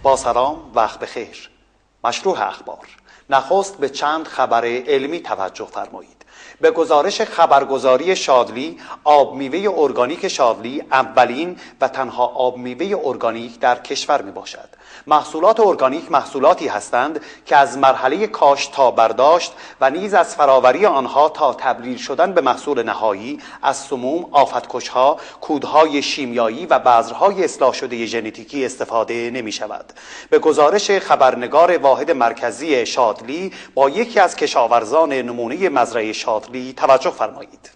با سلام، وقت بخیر. مشروع اخبار. نخست به چند خبر علمی توجه فرمایید. به گزارش خبرگزاری شادلی، آب میوه ارگانیک شادلی اولین و تنها آب میوه ارگانیک در کشور می باشد. محصولات ارگانیک محصولاتی هستند که از مرحله کاشت تا برداشت و نیز از فراوری آنها تا تبدیل شدن به محصول نهایی از سموم، آفتکشها، کودهای شیمیایی و بذرهای اصلاح شده ژنتیکی استفاده نمی شود. به گزارش خبرنگار واحد مرکزی شادلی با یکی از کشاورزان نمونه مزرعه شادلی توجه فرمایید.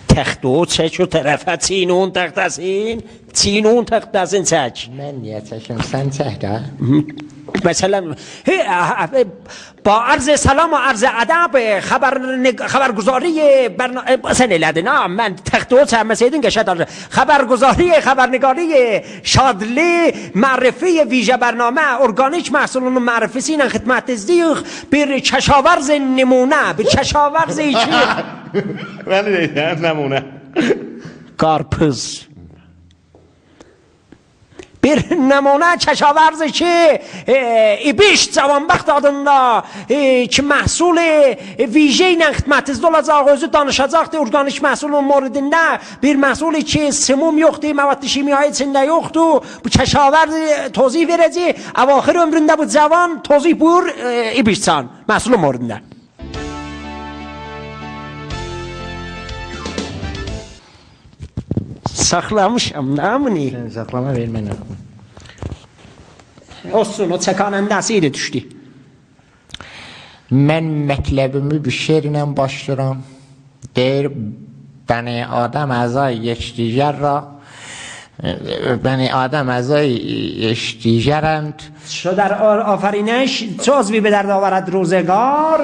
تختو چه طرفه چینون تختازین؟ چینون تختازین چه؟ من نیتشم سن تهده مثلا با عرض سلام و عرض ادب خبرگزاری نه من تختو چه مسیدین که شد خبرنگاری شادلی معرفی ویژه برنامه ارگانیک محصولون معرفی سینن خدمت ازدیخ بر کشاورز نمونه به کشاورز چی؟ من دیدم نمونه کارپز bir نمونه کشاورزی که بیش جوانبخت adında که محصول ویژه این خدمت از دولت آغازی دانشجویان ارگانیک محصول موردinde bir محصولی که سموم yoktu مواد شیمیایی içinde yoktu bu کشاورز توضیح verecek اواخر ömründe bu cavan توضیح buyur بیشتر محصول موردinde saklamışam namını saklama vermə nə olsun o çəkanəndəsi idi düşdü mən mətləbimi bir şeirlə başlayıram deyir bəni adam əzay yekdiyər ra bəni adam əzay yekdiyərənd چو در آفرینش چه عضوی به درد آورد روزگار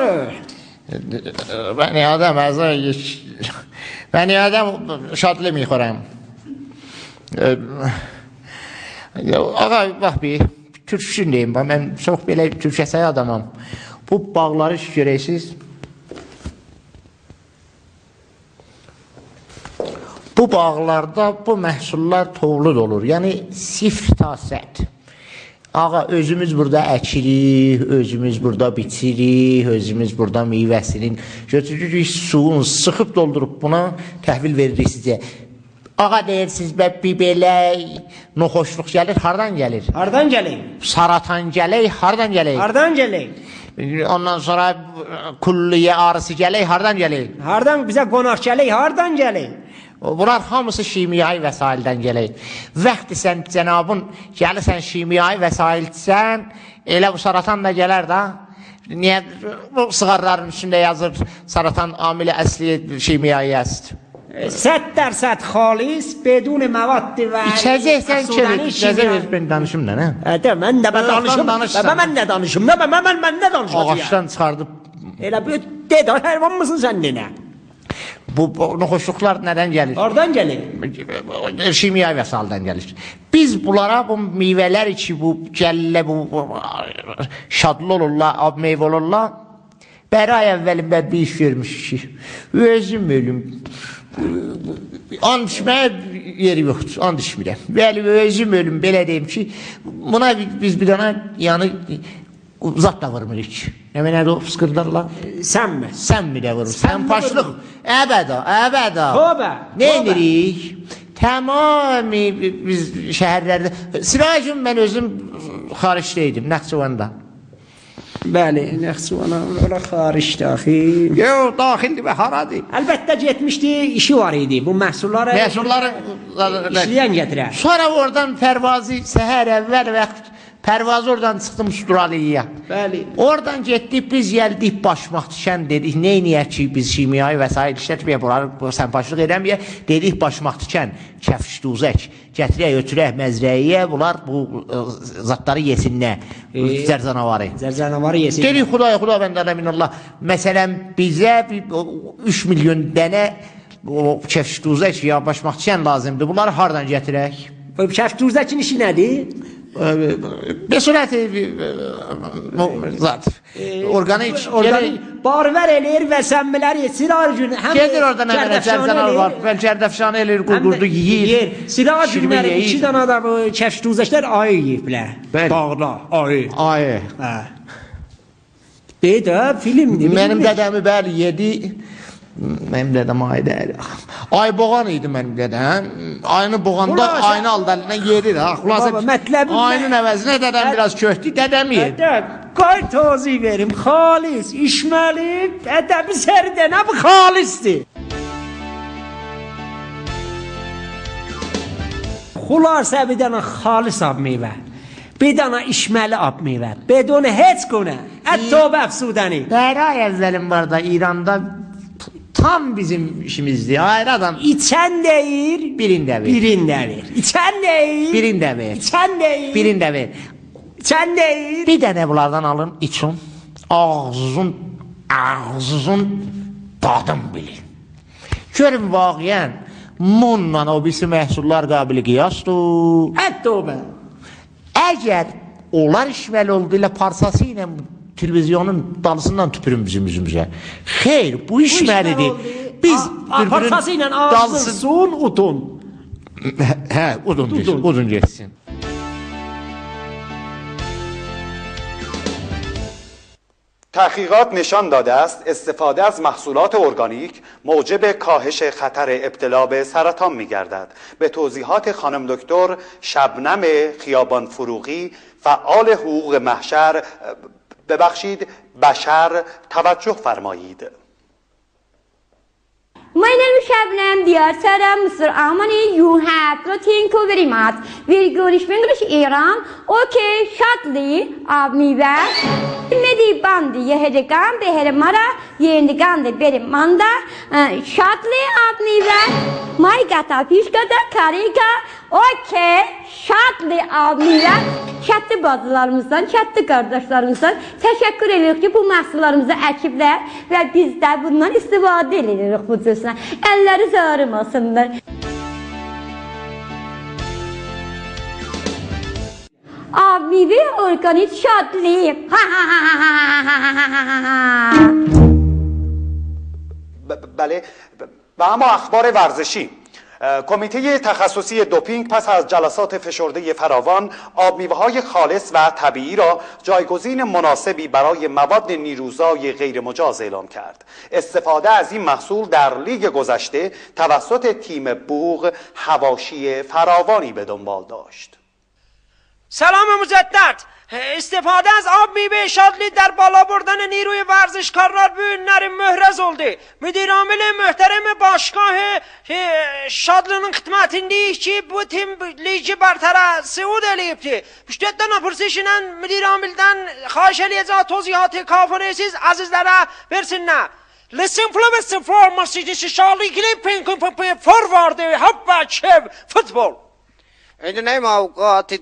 bəni adam əzay bəni adam şadlı میخورم ağa bax bir türkçündeyim mən çox belə türkçəsəy adamam bu bağları görəksiniz bu bağlarda bu məhsullar tovlud olur yəni sifr ta sət ağa özümüz burada əkirik özümüz burada bitirik özümüz burada meyvəsinin götürürük suyun sıxıb doldurup buna təhvil veririk sizə ağa deyirsiniz bir belə noxoşluq gəlir, hardan gəlir? Hardan gəlir? Saratan gələk, hardan gələk? Hardan gələk? Ondan sonra kulliyə ağrısı gələk, hardan gələk? Hardan bizə qonaq gələk, hardan gələk? Bunlar hamısı şimyai vəsaildən gələk. Vəqti sən cənabın gəlirsən şimyai vəsailsən, elə bu saratan da gələr da. Niyə bu sığarların üstündə yazır saratan amili əsli şimyai است؟ 100% خالص بدون مواد و İçəcəksən ki, icazə ver ben danışım da, nə? Mən nə danışım? Mən nə danışım? Mən nə danışacağam? Ağaçdan çıxardıb. Elə bir dedi, heyvan mısın sən nə? Bu noxoşluqlar nədən gəlir? Oradan gəlir. Şimyai vəsaildən gəlir. Biz bunlara bu meyvələr ki, bu gəllə, bu şadlı olurlar, ab meyvə olurlar. Bəri ay əvvəlində bir iş vermiş ki, özüm ölüm. And içməyə yeri yoxdur, and içmirəm. Bəli, özüm ölüm, belə deyim ki, buna biz bir dana yanı zat da vurmurik. Nəmənə də o fıskırdarlar? Sən mi? Sən mi də vurur? Sən paşlıq. Əbəda, əbəda. Hobə. Nə edirik? Tamami biz şəhərlərdə. Siracım mən özüm xaricdəydim, Naxçıvanda. Bəli, Naxçıvana ola xaricdə axı. Yox, daxildir və haradır. Əlbəttə getmişdi, işi var idi. Bu məhsulları işləyən gətirər. Sonra oradan pərvazı səhər əvvəl vaxt pərvazı oradan çıxdım Ustraliyaya. Bəli. Oradan getdik, biz gəldik başmaqçıkən dedik, neyniyək ki, biz şimyai vəsail işlətməyə, bunları sənpaşlıq edəməyə, dedik başmaqçıkən, kəfşduzək, gətirək, ötürək məzrəyə, bunlar bu zatları yesinlər, zərzanavarı. Zərzanavarı yesinlər. Dedik, xuda bəndələ minallah, məsələn, bizə 3 milyon dənə kəfşduzək ya başmaqçıkən lazımdır, bunları hardan gətirək? Kəfşduzəkin işi nədir? به صورت organik barver eləyir və səmmələr yetişir gün. gedir orada nə qədər cərcənar var. Bəlkə ərdəfşanı eləyir, qurdu yeyir. Silah günləri 2 dənə də bu kəşduzəşlər ayı yeyiblər. Bağda ayı. Ayı. Hə. Deyir filmdir. Mənim dədəmi bəli yedi. Mənim dədəm ayı deyil. Ay boğan idi mənim dədəm. Ayını boğanda ayını aldalına yedir. Ayının əvəzinə dədəm biraz köhtü, dədəm yedi. Qoy tozi verim, xalis, içməli, ədəbi sərdə, nə bu xalisdir? Xülasə bir dənə xalis ab meyvə, bir dənə içməli ab meyvə, bedon heç günə, ət-tövbə əfsudəni. Dəray əvvəlim var da İranda tam bizim işimizdir. Ayrı adam. İçən deyir, birində ver. Birində ver. İçən deyir, birində ver. İçən deyir, birində ver. İçən deyir. Bir dənə bunlardan alın, için. Ağzın dadım bilin. Görün vaqiən, munla o birisi məhsullar qabili qiyasdır. Ət-tövbə. Əgər onlar işməli oldu ilə parsası ilə televizyonun dalısından tüpürün bizim yüzümüzə. Xeyr, bu işməlidir. Biz parsası ilə ağzın, udun. Hə, udun geçsin. تحقیقات نشان داده است استفاده از محصولات ارگانیک موجب کاهش خطر ابتلا به سرطان می‌گردد. به توضیحات خانم دکتر شبنم خیابان فروغی فعال حقوق بشر توجه فرمایید. My name is Shabnam, dear Sarah, Mr. Amani, you have to thank you very much. Very good English Iran. Okay, shortly, Abniva. Medi bandi yehedegan behere mara yendigan de bere manda shortly Abniva. My gata pişkada karika. Okay, shortly Abniva. Çatlı bazılarımızdan, çatlı kardeşlerimizden teşekkür ediyoruz ki bu məhsullarımızı əkiblər və biz də bundan istifadə edirik bu cüzdən. Əlləri ağrımasınlar. Abi ve organik şadlıyım. بله و اما اخبار ورزشی. کمیته تخصصی دوپینگ پس از جلسات فشرده فراوان آب میوه‌های خالص و طبیعی را جایگزین مناسبی برای مواد نیروزای غیر مجاز اعلام کرد. استفاده از این محصول در لیگ گذشته توسط تیم بوق حواشی فراوانی به دنبال داشت. سلام مجدد. استفاده از آب میوه شادلی در بالا بردن نیروی ورزشکارlar bu günlerin möhrəz oldu. Müdür amili möhtərəm başqah şadlının xidmətindəyik ki bu tim ligi bartara səud eləyibdi. Müştəddən apırsışla müdür amildən xahiş eləyəcək tozihatı kafanesiz azizlərə versinlər. Listen for masajisi şadlı klipin forward habbaçev futbol. In the name of God,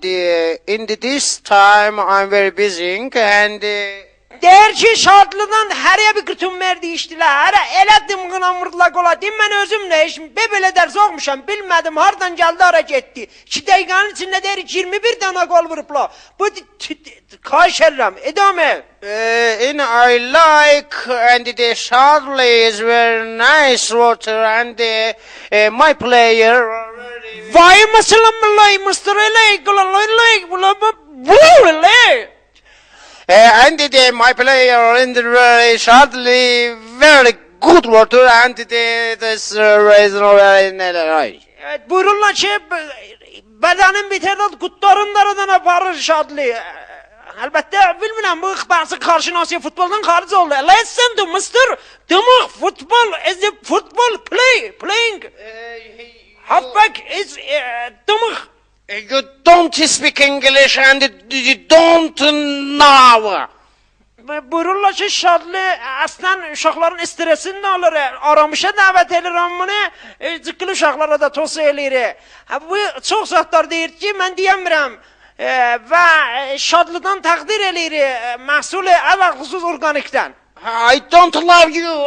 in this time I'm very busy and Deyir ki şadlıdan hərəyə bir qırtım verdi işdilər, elədim qınamırdılar qoladım, mən özüm nə işim, belə dərs oxmuşam, bilmədim, hardan gəldi, hara getdi. 2 dəqiqənin içində deyir 21 dənə qol vurublar. Bu, xahiş edirəm, edamə. I like and the Shadley is very nice water and my player. Vay məsələn, Mr. And my player in the very Shadley very good water and this reason very nice. Buyururlar ki, bədənin bitərdə qutlarından aparır Shadley. Əlbəttə, bilmirəm, bu bəzi qarşınası futboldan xaric oldu. Listen to Mr. Demək, football is a football playing. Halfback is demək. You don't speak English and you don't know. Buyururlar ki, Şadlı əslən uşaqların stresini alır, aramışa dəvət edir, amma cıqqılı uşaqlara da tosu eləyir. Bu çox zatlar deyir ki, mən deyəmirəm və Şadlıdan təqdir eləyir məhsulu əvəl xüsus organikdən. I don't love you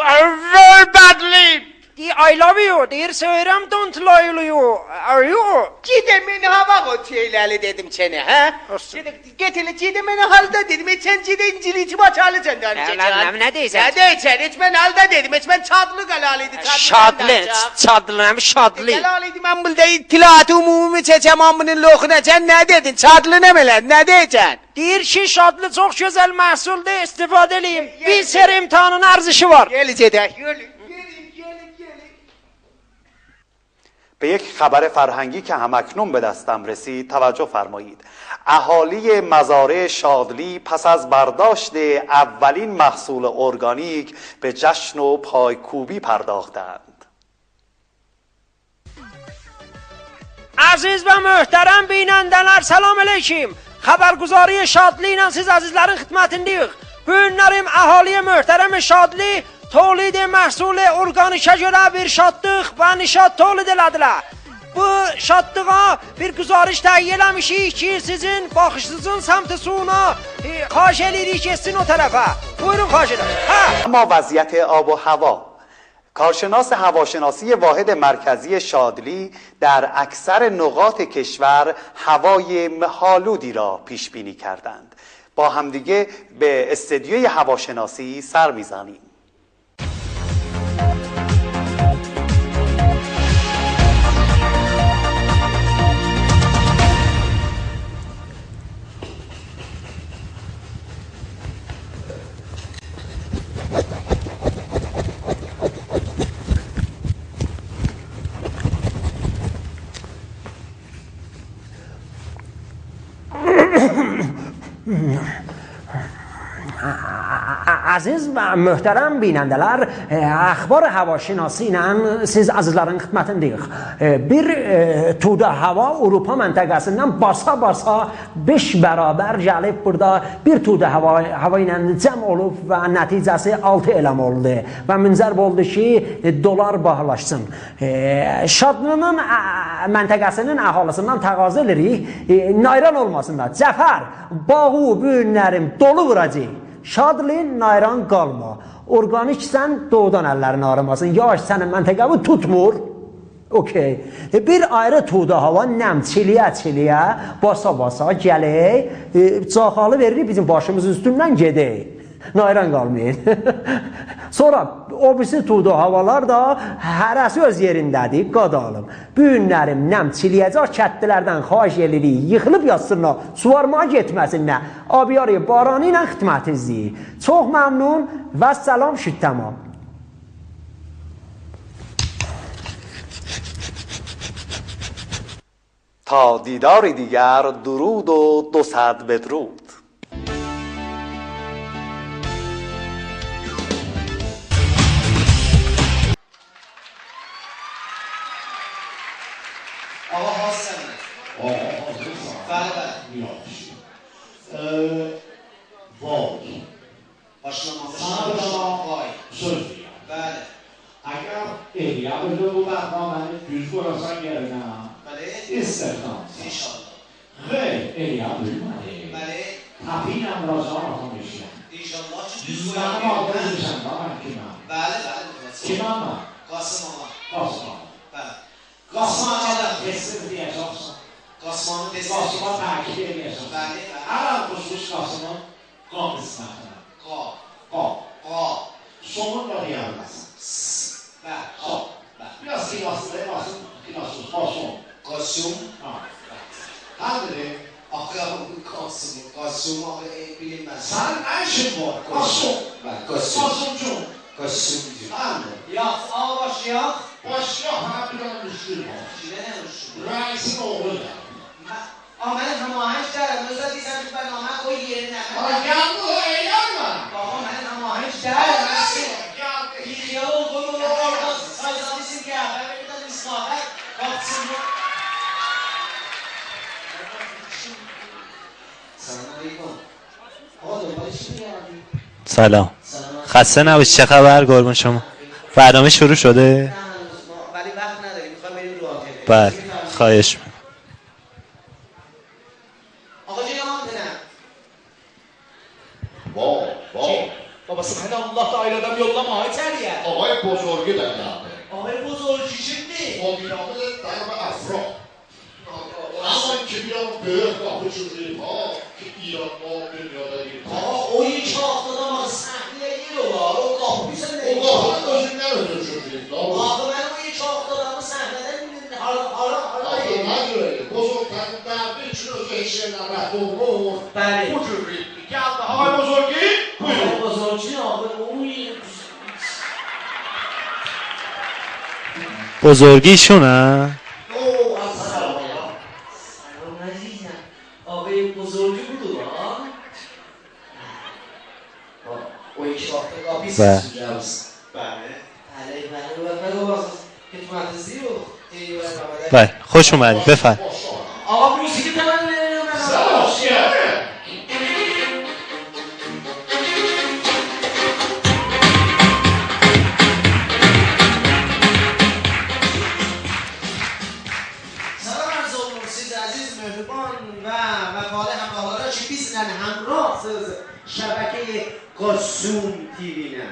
very badly. I I love you deyir, söyürəm don't lie you. Are you? Gide beni hava koçuyla dedim seni ha? Getele gide beni halda dedim. Sen gide İncilici başarılı senden. Ne deyirsən? Ne deyirsən? Hiç ben halda dedim. Hiç ben çadlı galalıydı. Çadlı, şadlı. Galalıydı ben burada itilatı umumi çeçem amının loğuna. Sen ne dedin? Çadlı ne meler? Ne deyirsən? Deyir ki, şadlı çox gözəl məhsuldur, istifadə edeyim. Bir sər imtahanın arzışı var. Gelecek. Gelin. به یک خبر فرهنگی که همکنون به دستم رسید توجه فرمایید. اهالی مزارع شادلی پس از برداشت اولین محصول ارگانیک به جشن و پایکوبی پرداختند. Aziz və möhtərəm binəndələr, salam aleyküm. Xəbərguzari Şadli ilə siz əzizlərin xidmətindəyik. Bu günlərim əhaliyə möhtərəm Şadli tolid məhsul orqanikə görə bir şadlıq və nişad tolid elədilər. Bu şadlığa bir güzariş təyin eləmişik ki, sizin baxışınızın səmti suyuna xahiş edirik keçsin o tərəfə. Buyurun xahiş edirəm. اما وضعیت آب و هوا. کارشناس هواشناسی واحد مرکزی شادلی در اکثر نقاط کشور هوای مه‌آلودی را پیش بینی کردند. با همدیگه به استدیوی هواشناسی سر میزنیم. Aziz və möhtərəm binəndələr, əxbar havaşinası ilə siz əzizlərin xidmətindəyik. Bir tuda hava Avropa məntəqəsindən basa-basa 5 bərabər gəlib burada bir tuda hava ilə cəm olub və nəticəsi 6 eləm oldu və müncərb oldu ki, dolar bahalaşsın. Şadlının məntəqəsinin əhalisindən təqazı edirik, nayran olmasında. Cəfər, bağı bu günlərim dolu vuracaq. Şadli, nayran qalma. Organiksən, doğudan əllərini ağrımasın. Yavaş, sənin məntəqəvi tutmur. Okey. Bir ayrı tuğda hava nəmçiliyə, basa-basa gələk, caxalı veririk bizim başımızın üstündən gedək. Nayran qalmayın. Sonra o birisi tuğda havalar da hərəsi öz yerindədir, qadalım. Bu günlərim nəmçiliyəcək kətdilərdən xahiş edirik, yıxılıb yatsınlar, suvarmağa getməsinlər. Abiyarı baranı ilə xidmətizdir. Çox məmnun və səlam şüd tamam. تا دیدار دیگر درود و 200 بدرود. آقا حاسمه بله بله وای وای söz بله اگر eğer bu برنامه düz burası yerine بله istersen انشالله خیلی eğer duymadı بله kapıyla razı olmuşum انشالله چی دوست ben کنم aldırmışım bana kime بله بله kime ama قاسم آقا Kasman بله Kasman adam teslim diyeceksin قاسمانو دست Kasman takip edeceksin بله بله Aram kusmuş Kasım'ın kan kısmetine قا kan قا sonunda diyemezsin بله son بله biraz kilaslı basın kilasız son قاسم Hadi آقا قاسم قاسم آقا bilinmez sen eşin var Kasım بله قاسم Kasımcığım قاسم diyor Hadi Yaz al baş yaz başka harbiden müşkül var Çile ne oluştu Reisin oğlu da Ama ben hamahenç derim özel değilsen ben ama koy yerine Geldi o eğlenme Baba ben hamahenç derim Bir yıl olduğunu orada sayıdan isim ki bir de misafir baksın bu Selamünaleyküm آقا دنبال چی می‌گردی؟ سلام خسته نباشی چه خبر قربون شما برنامه شروع شده ولی وقت نداریم می‌خوام بریم رو آتل بله خواهش می‌کنم آقا جناب دنم بابا سبحان الله تعالی adam yollama hayır ya. Ağay bozorgu da geldi آقای بزرگ بینامه در به افراد اما این که بیام به راه جوری ها که ایران ما دنیا داریم o ilk haftada bak sahneyi var. O kapıysa ne? o qahtı özün nə özün jüri Axı mən o ilk haftada səhnədə hala Axı nə görəyim bozorganın dərdi üçün özü heç yerdən rəhd olmur Bəli. bu jüri gəldi Ağay Bozorgi buyurun Bozorgi abi o بزرگیشون ها آقای بزرگی بود o ilk hafta kapıyı Bəli. sıçrayacağız. Bəli, bəli, bəli, xidmətinizi yox. بله خوش اومدید بفرم Ağa musiki təmən verirəm mən. Salam arz olunur siz əziz mehriban və vəfalı həmrahlara ki bizlə həmrahsınız şəbəkəyi Qoçsun TV-lə.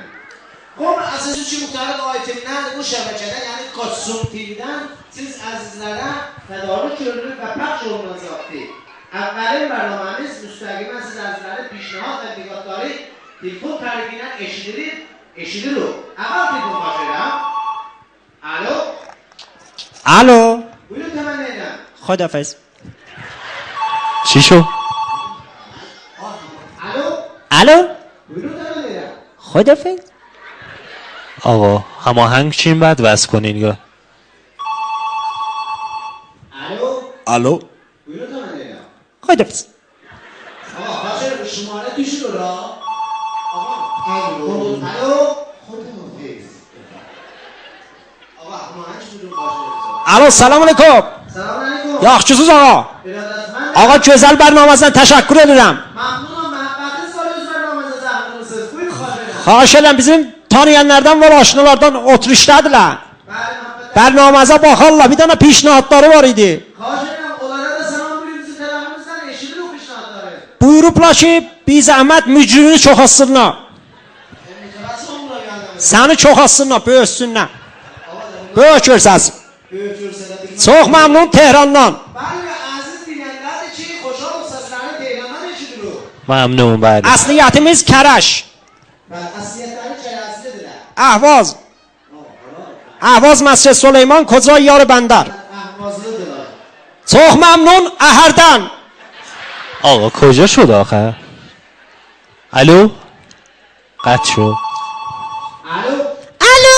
Qom əsas üçün müxtəlif aytimlər bu şəbəkədə, yəni Qoçsun TV-dən siz əzizlərə tədarük görülür və pəxş olunacaqdır. Əvvəlin bərnaməmiz müstəqimən siz əzizləri pişnahad və diqqətləri telefon təriqi ilə eşidilir o. Əvvəl telefon başlayırəm. Alo. الو Buyurun təmənni edirəm. خدافظ چی شو؟ Alo. الو Buyurun təmənni edirəm. خدافظ آقا هماهنگ چین بعد وصل کنین یا Alo. الو Buyurun təmənni edirəm. خدافظ Ağa, başlayır şumara düşür ora. Ağa. Alo. Alo. Xudahafiz. Ağa, هماهنگ buyurun başlayır. الو سلام علیکم Salam aleykum. yaxshisiz آقا Biradərsmən. آقا gözəl bərnaməzdən təşəkkür edirəm Məmnunam, məhəbbətiniz var öz bərnaməzə zəhmətiniz. Buyurun xahiş edirəm. xahiş edirəm bizim tanıyanlardan və aşinalardan oturuşdadılar Bəli, məhəbbət. bərnaməzə baxarlar bir dənə پیشنهادları var idi Xahiş edirəm, onlara da salam buyurun sizin tərəfimizdən eşidir o pişnahadları. buyurublar ki bir zəhmət mücrünü çox assınlar Mütəvəssi olurlar yəni. səni çox assınlar böyüsünlər böyük görsəsin Böyük görsədə bir. çox məmnun Tehrandan Bəli, əziz dinləyənlərdir ki, xoşal o səsləri Tehrandan eşidir o. ممنون بله əsliyətimiz Kərəş Bəli, əsliyətləri cərəsilidirlər. Əhvaz Əhvaz Məscid Süleyman Kocay Yar Bəndər Əhvazlıdırlar. çox məmnun Əhərdən آقا کجا شد آخر؟ الو؟ قطع شد Alo. Alo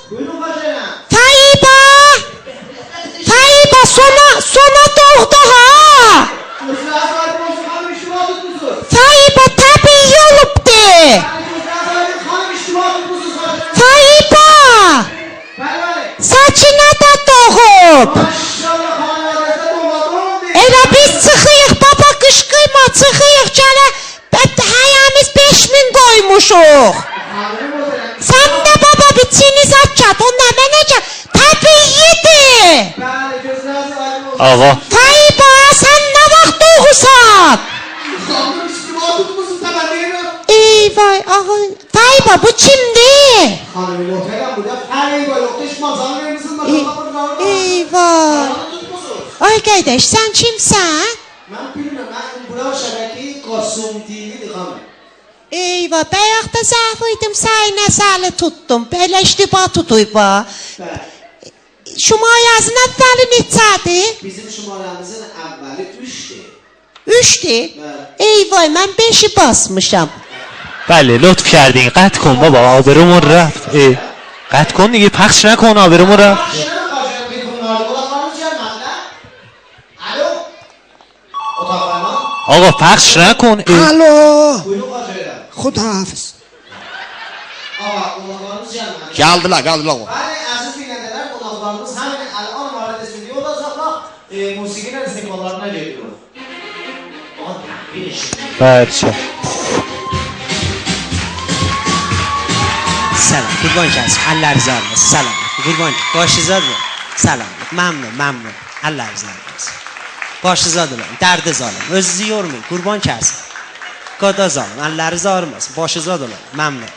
Buyurun xahiş edirəm. Fəyiba sona doğdu ha Gözlər sahibin olsun, xanım iştimal tutmuşsunuz. Fəyiba təbii olubdu Bəli, gözlər sahibin xanım iştimal tutmuşsunuz xahiş edirəm. Fəyiba Bəli, bəli. Səkinə də doğub Maşallah xanəvədəsə doğmadım deyil. Elə biz çıxıyıq baba qışqıyma çıxıyıq gələ həyəmiz 5000 qoymuşuq Xanım o deyiləm. Sən də baba biçini zəkat o nə mənəcə təbiidir Bəli, gözlər sahibin olsun. آقا Fəyiba sən nə vaxt doğusan Xanım iştimal tutmuşsunuz, təmənni edirəm. Eyvay ağa Fəyiba bu kimdir Xanım oteləm burada Fəriba yoxdur, heç mazanı vermişsiniz, maşallah bunları. Eyvay Xanım tutmuşsunuz. Ay qardaş sən kimsən Mən bilmirəm, mən bura şəbəki Qoçsun TV-dir xanım. Eyvah bayaqda zəif idim səyinə səli tutdum belə iştibah tutuyub va Bəli. Şumayazın əvvəli neçədir Bizim şumaramızın əvvəli 3'dir. 3'dir Eyvay mən 5'i basmışam بله لطف کردین قطع کن بابا آبرومون رفت اه. قطع کن دیگه پخش نکن آبرومون رفت Başlayalım başlayalım bir bunlarla. Kulaklarınız gelmediler. Alo. Otaqlarına. آقا پخش نکن اه. الو Buyurun başlayalım. خداحافظ Ağa, kulaklarınız gelmedi. Gəldılar. Bəli, əziz dinləyənlər, qonaqlarımız həmin Əl-An barədəsində olacaqlar. Musiqinin istiqballarına geliyor. Ağa, bir iş. بچه سلام قربان کردم الله رضا olsun سلام قربان başınıza سلام ممنون الله رضا olsun başınıza olayım dərd zalım özünüzü yormayın qurban kəsin qada zalım الله رضا olsun başınıza olayım ممنون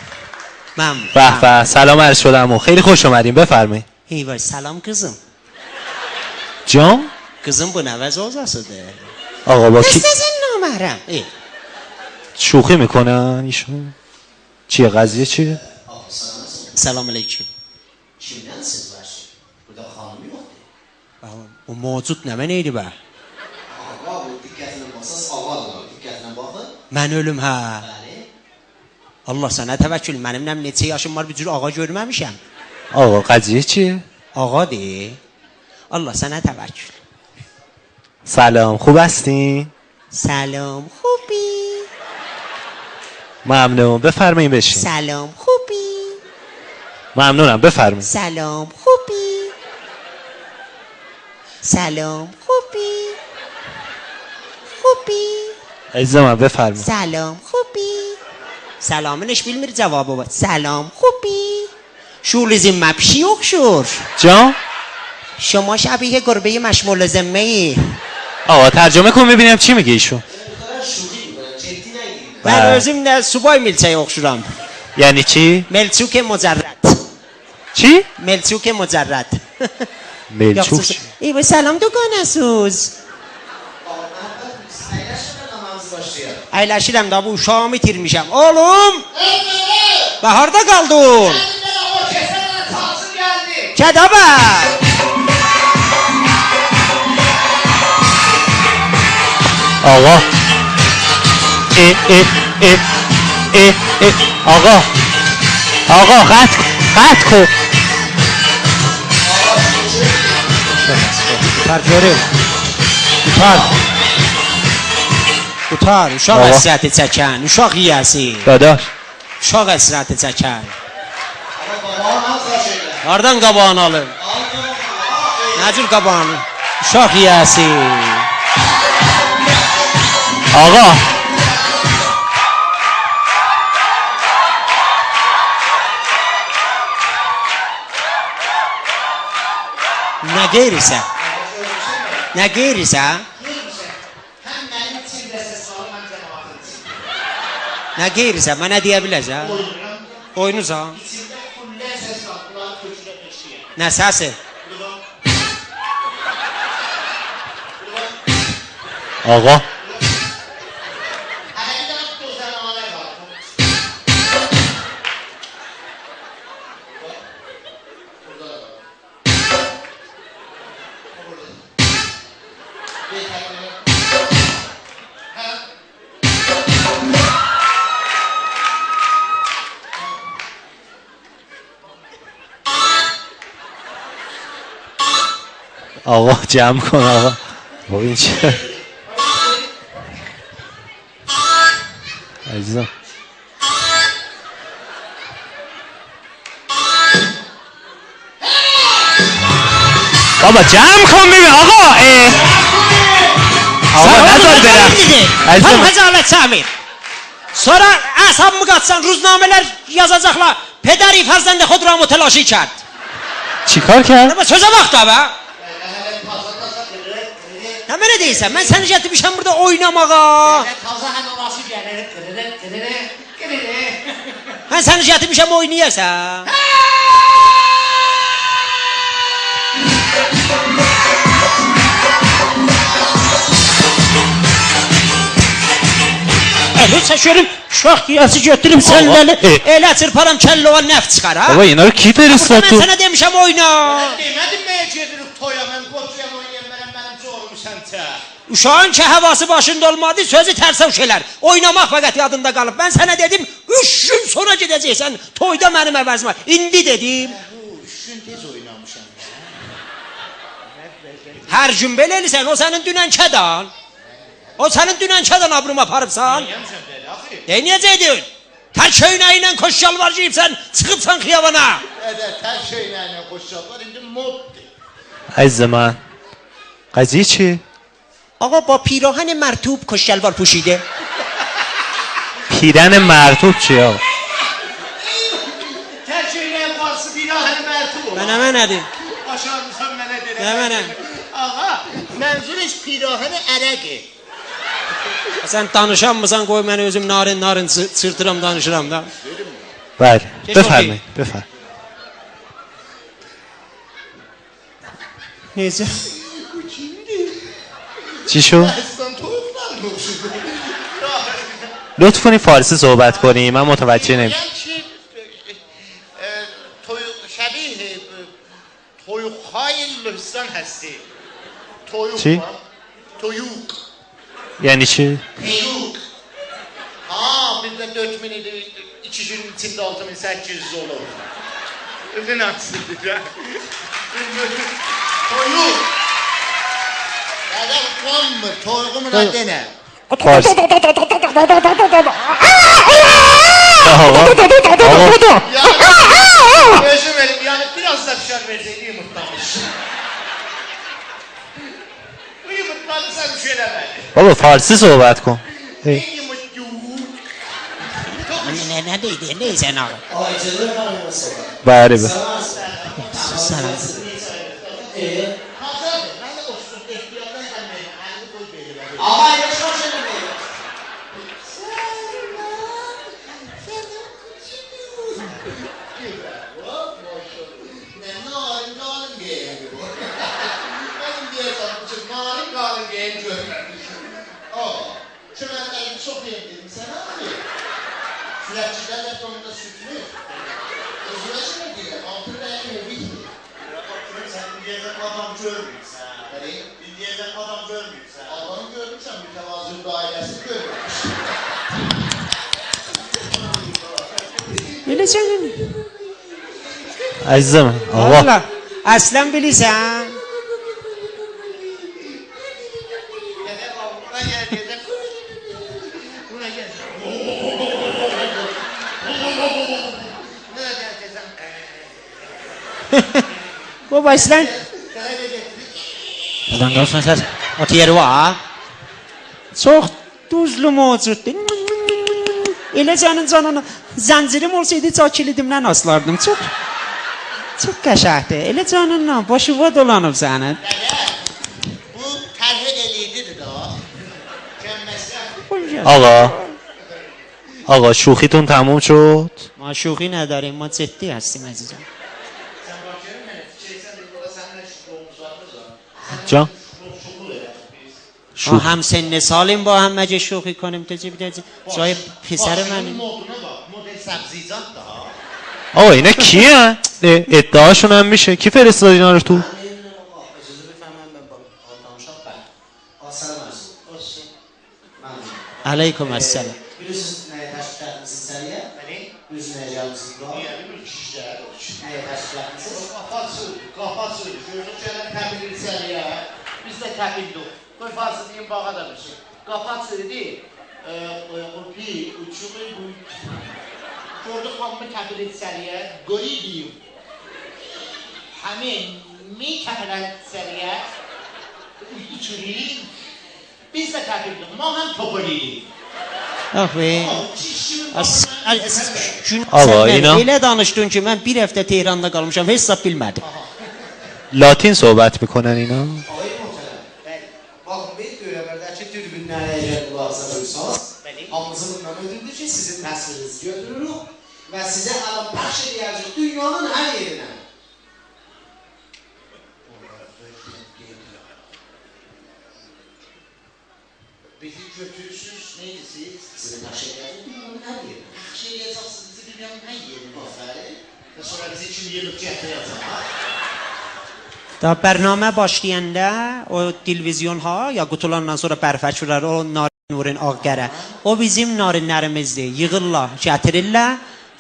به به سلام عرض شدم و خیلی خوش اومدین بفرمایید eyvay salam kızım جان Kızım bu nə vəzozasıdır? آقا با کی Nəsin naməhrəm? شوخی میکنن ایشون چیه قضیه چیه Salam aleyküm. Kimdən siz var? Burada xanım yoxdur. O mövcud nə neydi bə? Ağa bu diqqətinə baxsa sağalır. Diqqətinə baxın. Mən ölüm hə. Bəli. Allah sənə təvəkkül. Mənimlə neçə yaşım var bir cür ağa görməmişəm. آقا قضیه چیه Ağa de. Allah sənə təvəkkül. سلام خوب هستین Salam خوبی. ممنون بفرمایید بشین Salam خوبی. ممنونم بفرمایید سلام خوبی. سلام خوبی. خوبی. عزیز من بفرمایید سلام خوبی. Salamınış bilmir cevabı var. Salam خوبی. شورلیزم مپشی اخشور. جان شما شبیه گربه مشمول ذمه ای. آقا ترجمه کن ببینم چی میگه ایشون من özüm de subay milçeyi oxşuram. یعنی چی Melçuk مجرد. چی Melçuk مجرد. ملچوک چی؟ ای سلام دوگانسوز. Əyləşirəm da bu uşağımı itirmişəm. Oğlum! Baharda qaldın. Kədəbə! آقا آقا آقا قطع کن Görüm. Utar, uşaq Baba. əsrəti çəkən, uşaq yiyəsi, داداش uşaq əsrəti çəkən. Hardan qabağını alır? Nəcür qabağını? Uşaq yiyəsi. آقا Nə qeyrisə? Nə qeyrisə? Nə qeyrisə? Mənə deyə biləcək? Oyunuza? Nə səsi? آقا آقا جمع کن آقا با این چه عزیزم بابا جمع کن ببین آقا آقا نذار برم عزیزم Tam Həcalet Samir. Sonra əsabımı qaçsan ruznamələr yazacaqlar. Pedəri fərzəndə xudramı telaşı کرد. چیکار کرد Amma sözə bax da be. Nə mənə deyirsən? Mən səni gətirmişəm burada oynamağa. Mən səni gətirmişəm oynayarsan. Lütfen şöyle şok yası götürüm senleri. Elə çırparam kellova nəf çıxar ha. بابا اینا رو کی Mən فرستاد sənə demişəm oyna. Demədim mən gedirib toya, mən qoçuyam oynayam, mənim çoğurum sənsə. Uşağın ki havası başında olmadı, sözü tərsə şeylər. Oynamaq fəqət yadında qalıb. Mən sənə dedim, 3 gün sonra gedəcəksən toyda mənim əvəzimə. İndi dedim. 3 gün tez oynamışam. Hər gün belə eləyirsən, o sənin dünən kədan. O sənin dünən kədan abrım aparıbsan. Neynəyəcəkdin? Tər köynəyi ilə koş şalvar giyibsən, çıxıbsan xiyabana. Tər şeylərlə qoşacaqlar, indi moddur. عزیز من قضیه چیه آقا با پیراهن مرطوب کش شلوار پوشیده. پیرن مرطوب چیه آقا Tər şeylərin qarşı birahəni mərtub. Mənə nədir? Aşağıdırsan mənə deyirəm. Nə mənə? Ağa, mənzur heç pirahəni ərəqi. Sən danışanmısan qoy mən özüm narin çırtıram danışıram da. بله چه بفرمایید بفرمایید Necə? چی شد؟ دستم توف نمیشه. لطف کنی فارسی صحبت کنی، من متوجه نمیشم. یعنی شبیه تویوخای لهستان هستی. چی؟ تویوق. یعنی چی؟ Yok. Bizde 4000'idi, 2 günün içinde 6800 olur. Öyle nasıl ya? Toyuk. Adam konmur, toyuğumun adı ne? فارسی. آقا Özüm elim yani biraz da dışarı verseydi yumurtlamış. Bu yumurtladı sen şöyle ver. بابا فارسی صحبت کن. نه دیگه نیزن آقا آیتلو خانم صحبت بله سلام آقا اینش باشه نمیده Süratçılar hep onunla sütlü. Özüleşi mi diyor? Altında en evi gibi. Sen diyeden adam görmüyorsun. Diyeden adam görmüyorsun. Adamı görmüşsen mütevazı dairesi görmüyorsun. Öyle canım. عزیزم آقا Valla aslan bilirsen. Buna gel diyeden. Buna gel. Buna gel diyeden. Bu aslan. Buradan görsen ses o yeri var. Çok tuzlu mevcuttu. Elə canın canını zəncirim olsaydı çok kilidimdən aslardım. Çok qəşəngdir. Elə canınla başıva dolanıb sənin. Bu terhe elidir de o. Gömmezler. آقا شوخیتون تموم شد؟ ما شوخی نداریم ما جدی هستیم عزیزم. جان؟ ما هم سن سالیم با هم مگه شوخی کنیم تا جای پسر Başkanın منیم. moduna bak. Model sabziyat da ha. آقا اینا کیه؟ ادعاشون هم میشه کی فرستاد اینا رو تو؟ اجازه بفهمم من با دانشگاه بعد آسان olsun. علیکم السلام. Biliyorsunuz neye teşvik etmişsiniz seriye? Düz neye gelmişsiniz bu? Neye teşvik etmişsiniz? Kafası. Gördük şeyler təbil içəriyə. Biz də təbildik. Qoy farsı deyim bağa da bir şey. Qapat söyledi. Pi, uçuğu bu. Gördük hamı təbil içəriyə. Qoy deyim. Həmin mi təbilən içəriyə. İçəriyə. Biz də təbildik. Ma həm topolidik. Ah be. آقا اینا Elə danışdın ki mən bir həftə Tehranda qalmışam hesab bilmədim. لاتین صحبت میکنن اینا؟ Ayı muhterem. Bakın bir dövrəbərdəki dürbünlərə əgər qulaqsa duysanız, hamımızı bundan ödüldür ki, sizin təsvirinizi götürürük və sizə alam bəxş edəcək dünyanın hər yerinə. Bizi götürürsünüz neydi siz? Sizin bəxş edəcək dünyanın hər yerinə. Şey yazacaksınız bizi dünyanın her yerine. Aferin. Ve sonra bizi için yılıp getireceğiz ha. تا برنامه başlayanda o televizyon ha ya qutulandan sonra bərfək vurur o Nurin Ağgərə. O bizim narinlərimizdir. Yığırlar, gətirirlər.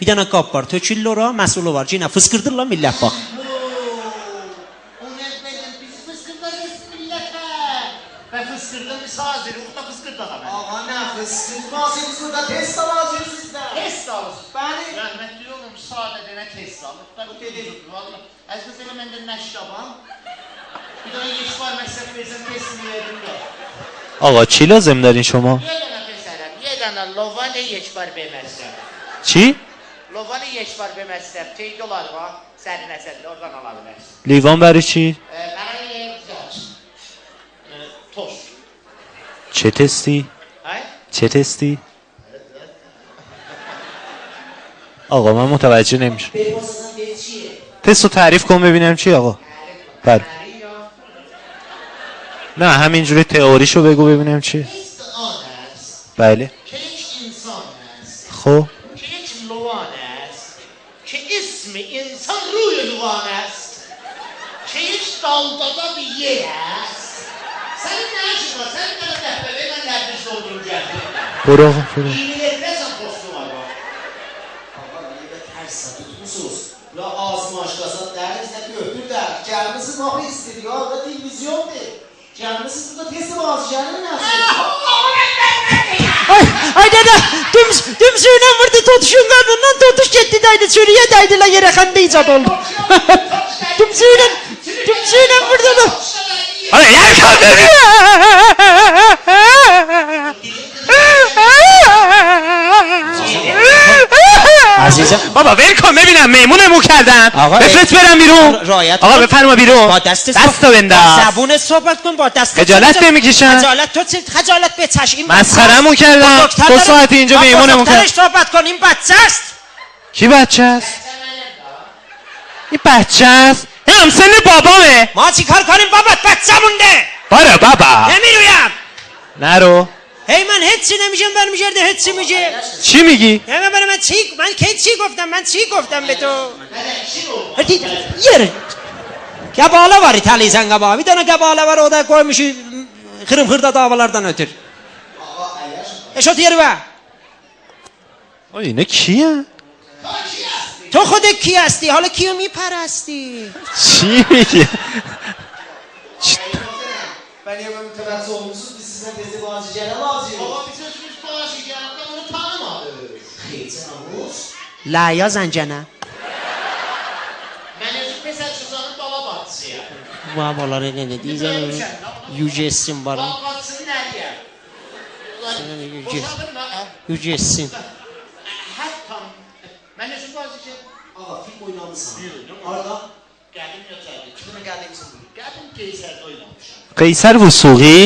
Bir dənə qap var, tökürlər ora, məsul var. Yenə fıskırdırlar millət bax. O ne benim biz fıskırdayız millete. Ben fıskırdım misafir. Ukta fıskırdı da ben. Ağa nə fıskırtmazsınız burada test alacağız sizdən. Test alır. Bəli. Rahmet diyorum sadece ne test alır. Da bu dedi. Valla. Əziz elə məndə nəşrabam. Bir daha yeş var məqsəd versən testini verim de. آقا چی لازم دارین شما؟ Ye dənə pəsərəm. Ye dənə lovan yeş var beməzsəm. چی؟ Lovan yeş var beməzsəm. Tey dolar var. Sənin əsərli oradan ala bilərsin. لیوان برای چی؟ Mənə yiyəcək. Tost. چه تستی؟ Hay? چه تستی؟ آقا من متوجه نمیشم Beypazardan bir çiğ. تست رو تعریف کن ببینم چی آقا؟ بله نه همینجوری تئوریشو بگو ببینم چی. حس آن است بله. که یک انسان است خب که یک لوان است که اسم انسان روی لوان است که یک دالدادا به یه است سر نشما سر کنه دفعه من لبنش دوردون جرده برو ایمیل ادرسم پستو آقا یه به ترساتو خصوص لا آزمایشگاه در از نبیه در جرمز ما استیدیو آقا تلویزیون ده جرمز تو تست بازجرم Ay dede, tüm suyuna vurdu tutuşun kadından tutuş gitti daydı sürüye daydı la yere kandı icat oldu. tüm suyuna vurdu da. Ay yer kaldırıyor. عزیزم بابا ول کن ببینم میمونمو کردن. آقا بفرست برم بیرون. رعایت آقا کن. بفرما بیرون. با دست بنداز. زبون صحبت کن با دست خجالت نمیکشن. خجالت تو خجالت بچش این مسخرمون کردن. 2 ساعت اینجا میمونمون کردن. صحبت کن این بچه است. کی بچه است؟ این بچه است؟ این همسن بابامه. ما چی کار کنیم بابات بچه مونده. بارا بابا. نمیرویم. نرو. هی من هیچی نمیشم برمیگرده هیچی میگه. چی میگی؟ من چی گفتم به تو؟ یه Qəbalə var İtaliysən qabağı. Bir dənə qəbalə var, o da qoymuşu xırım-xırda davalardan ötür. Eşot yeri var. آه اینا کیه؟ تو خودت کی هستی؟ حالا کیو میپرستی؟ چی میگه؟ Ben hemen mütevazı olmuşsunuz. Biz sizden tezi bazı yerler lazım. Baba biz özümüz bazı yerlerden bunu tanımadık. Xeyçen Avuz. لا یا زنجنه. Ben özüm Pesel Şuzan'ın baba batısıyım. Babaları ne diyeceğim? Yücesin var. Baba batısının her yer. Boşaldır mı? Yücesin. Her tam. Ben özüm bazı şey. Ağa film oynamışsın. Buyurun. Arada. Geldim yatağda. Kimin geldiğimizi buyur. Geldim Keyser'de oynamışım. قیصر وثوقی؟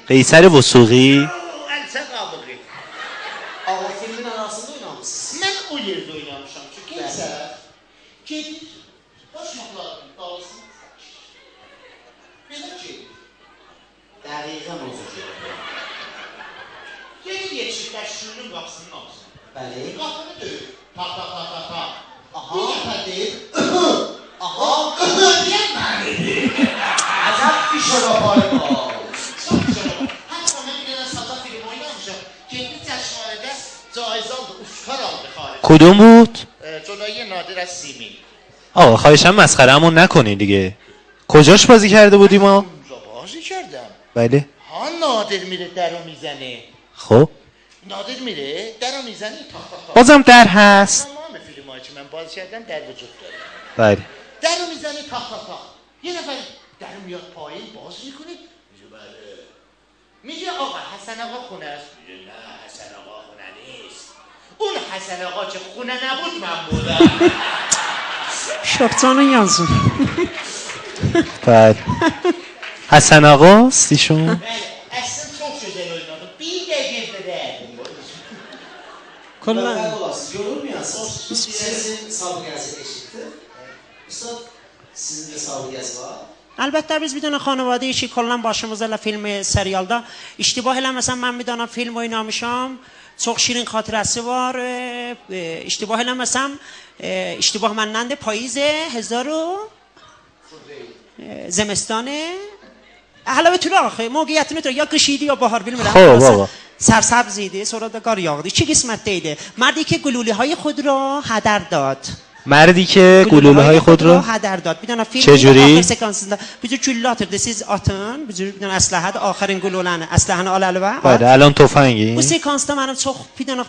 قیصر وثوقی؟ Elsen kaldım. Ağa filmin arasında oynamışsın. Ben o yerde oynamışım. Çünkü Keyser. Gelir. Başmaklarım dağılsın. Belə ki. Dəqiqən olacaq. Gelir yetişiklər şürünün qapısının ağzına. Bəli. Qapını döyür. Ta ta ta ta ta. Aha. Bir dəfə deyir. Aha. Deyən mənidir. Əcəb bir şərafayı var. Hətta mən bir dənə sata film oynamışam. Getdi Cəşmarədə caiz aldı, Oscar aldı xarici. کدوم بود؟ جلوی نادر از سیمین. آقا خواهشم مسخره‌مون نکنین دیگه. کجاش بازی کرده بودیم ما؟ اونجا بازی کردم. بله. ها نادر میره درو میزنه. خب نادر میره درو میزنه تا تا تا. بازم در هست. تمام فیلمایی که من بازی کردم در وجود داره. بله. درو میزنه تا تا تا. یه نفر درو میاد پایین باز میکنه. میگه بله. میگه آقا حسن آقا خونه است. میگه نه حسن آقا خونه نیست. اون حسن آقا که خونه نبود من بودم. Şokcanın yazın. بله. حسن آقاست ایشون؟ بله اصلا çok güzel oynadı. Bir de girdi. Kullan. Bəli olasınız. Yorulmayasınız. Sizin sabıqənizi eşitdir. Üstad, sizin də sabıqəniz var. البته biz bir dənə xanavadə işi kollan başımıza ilə film serialda iştibah eləməsəm mən bir dənə film oynamışam. Çox şirin xatirəsi var. İştibah eləməsəm iştibah məndəndir. Payız 1000 زمستان حالا به طور آخه موقعیت میتونه یا کشیدی یا بهار bilmirəm. خب بابا. سرسبز idi sonra da qar yağdı. 2 qismətdə مردی که گلوله های خود را هدر داد. مردی که گلوله های خود رو هدر داد. Bir dənə film چجوری؟ آخر sekansında bir cür güllə atırdı. Siz atın. Bir cür bir dənə əsləhədir. Axırın gülüləni, əsləhəni aləli və. بله الان تفنگی. Bu sekansda mənim çox bir dənə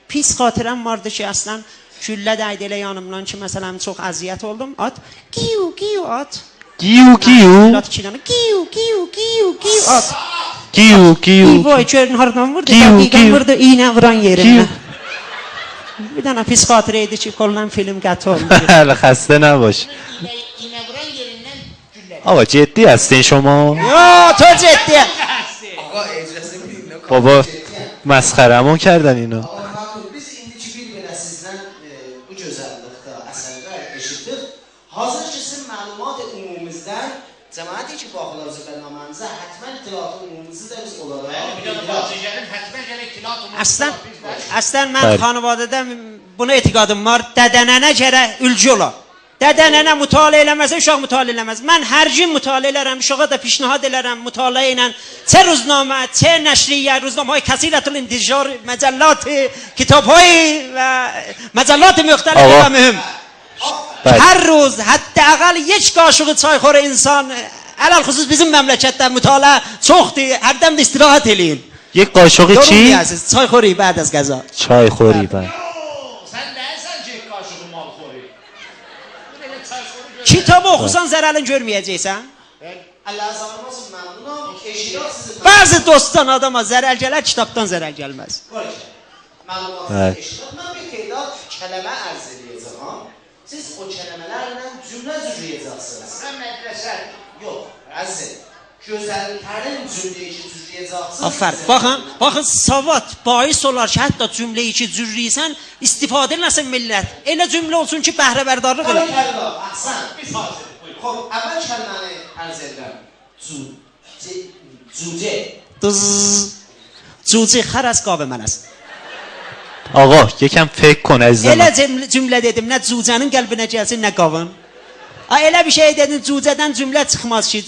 pis xatirəm vardı ki, əslən güllə dəydi elə yanımdan ki, məsələn çox əziyyət oldum. At giu at. گیو گیو Lat çilanı giu at. گیو گیو Vay görün hardan vurdu? Giu, Dəqiqən giu. vurdu iynə vuran گیو yerindən. Bir dənə pis xatirə idi ki, kollan film qət oldu. بله خسته نباش. İnəvuran yerindən güllər. آقا جدی هستین شما؟ Yo, to ciddi. Ağa ecrəsi bilinə. بابا مسخرمون کردن اینا. Biz indiki bir belə sizdən bu gözəllikdə əsərdə eşitdik. Hazır ki, sizin məlumat umumizdən Cəmaəti ki, baxılarsa bərnamənizə həttəmən itilatı umumunuzu da biz olaraq. Bir dənə bazı gəlin, həttəmən gəlin itilat umumuzu. Əslən mən xanavadədə buna etiqadım var. Dədənənə gərək ülgü ola. Dədənənə mütaliə eləməsə uşaq mütaliə eləməz. Mən hər gün mütaliə elərəm, uşağa da pişnahad elərəm mütaliə ilə. Çə roznamə, çə nəşriyyə, roznaməهای kəsirətül intişar, məcəllat, kitabهای و مجلات مختلف و مهم. هر روز حداقل یک قاشق çayxor insan علل خصوص bizim məmləkətdə mütaliə çoxdur. Hərdən də istirahət eləyin. یک قاشق چی؟ çayxoری بعد از غذا. چایخوری بعد. Sən nəyəsən ki, qaşığı mal xori? Kitabı oxusan zərəlin görməyəcəksən. Allah zamanımızın məmnunam. Eşidat sizin Bazı dostdan adama zərəl gələr, kitabdan zərəl gəlməz. məlumatınızı eşidat. Mən bir qeydad kələmə ərz edəcəm. Siz o kələmələrlə cümlə cürləyəcəksiniz. Sən mədrəsə. Yox, əzizim. Gözəllərin cümləyi ki, cürləyəcəksiniz. Afər, baxın savad bais olar ki, hətta cümləyi ki, cürləyirsən, istifadə eləsin millət. Elə cümlə olsun ki, bəhrəbərdarlıq elə. Kəllə, əhsən. Biz hazır. Xoş, əvvəl kəlməni ərz edirəm. Cücə. Dız. Cücə xərəz qavə mən است. آقا یکم فکر کن عزیزم. Elə cümlə dedim, nə cücənin qəlbinə gəlsin, nə qavın. Elə bir şey dedin, cücədən cümlə çıxmaz ki,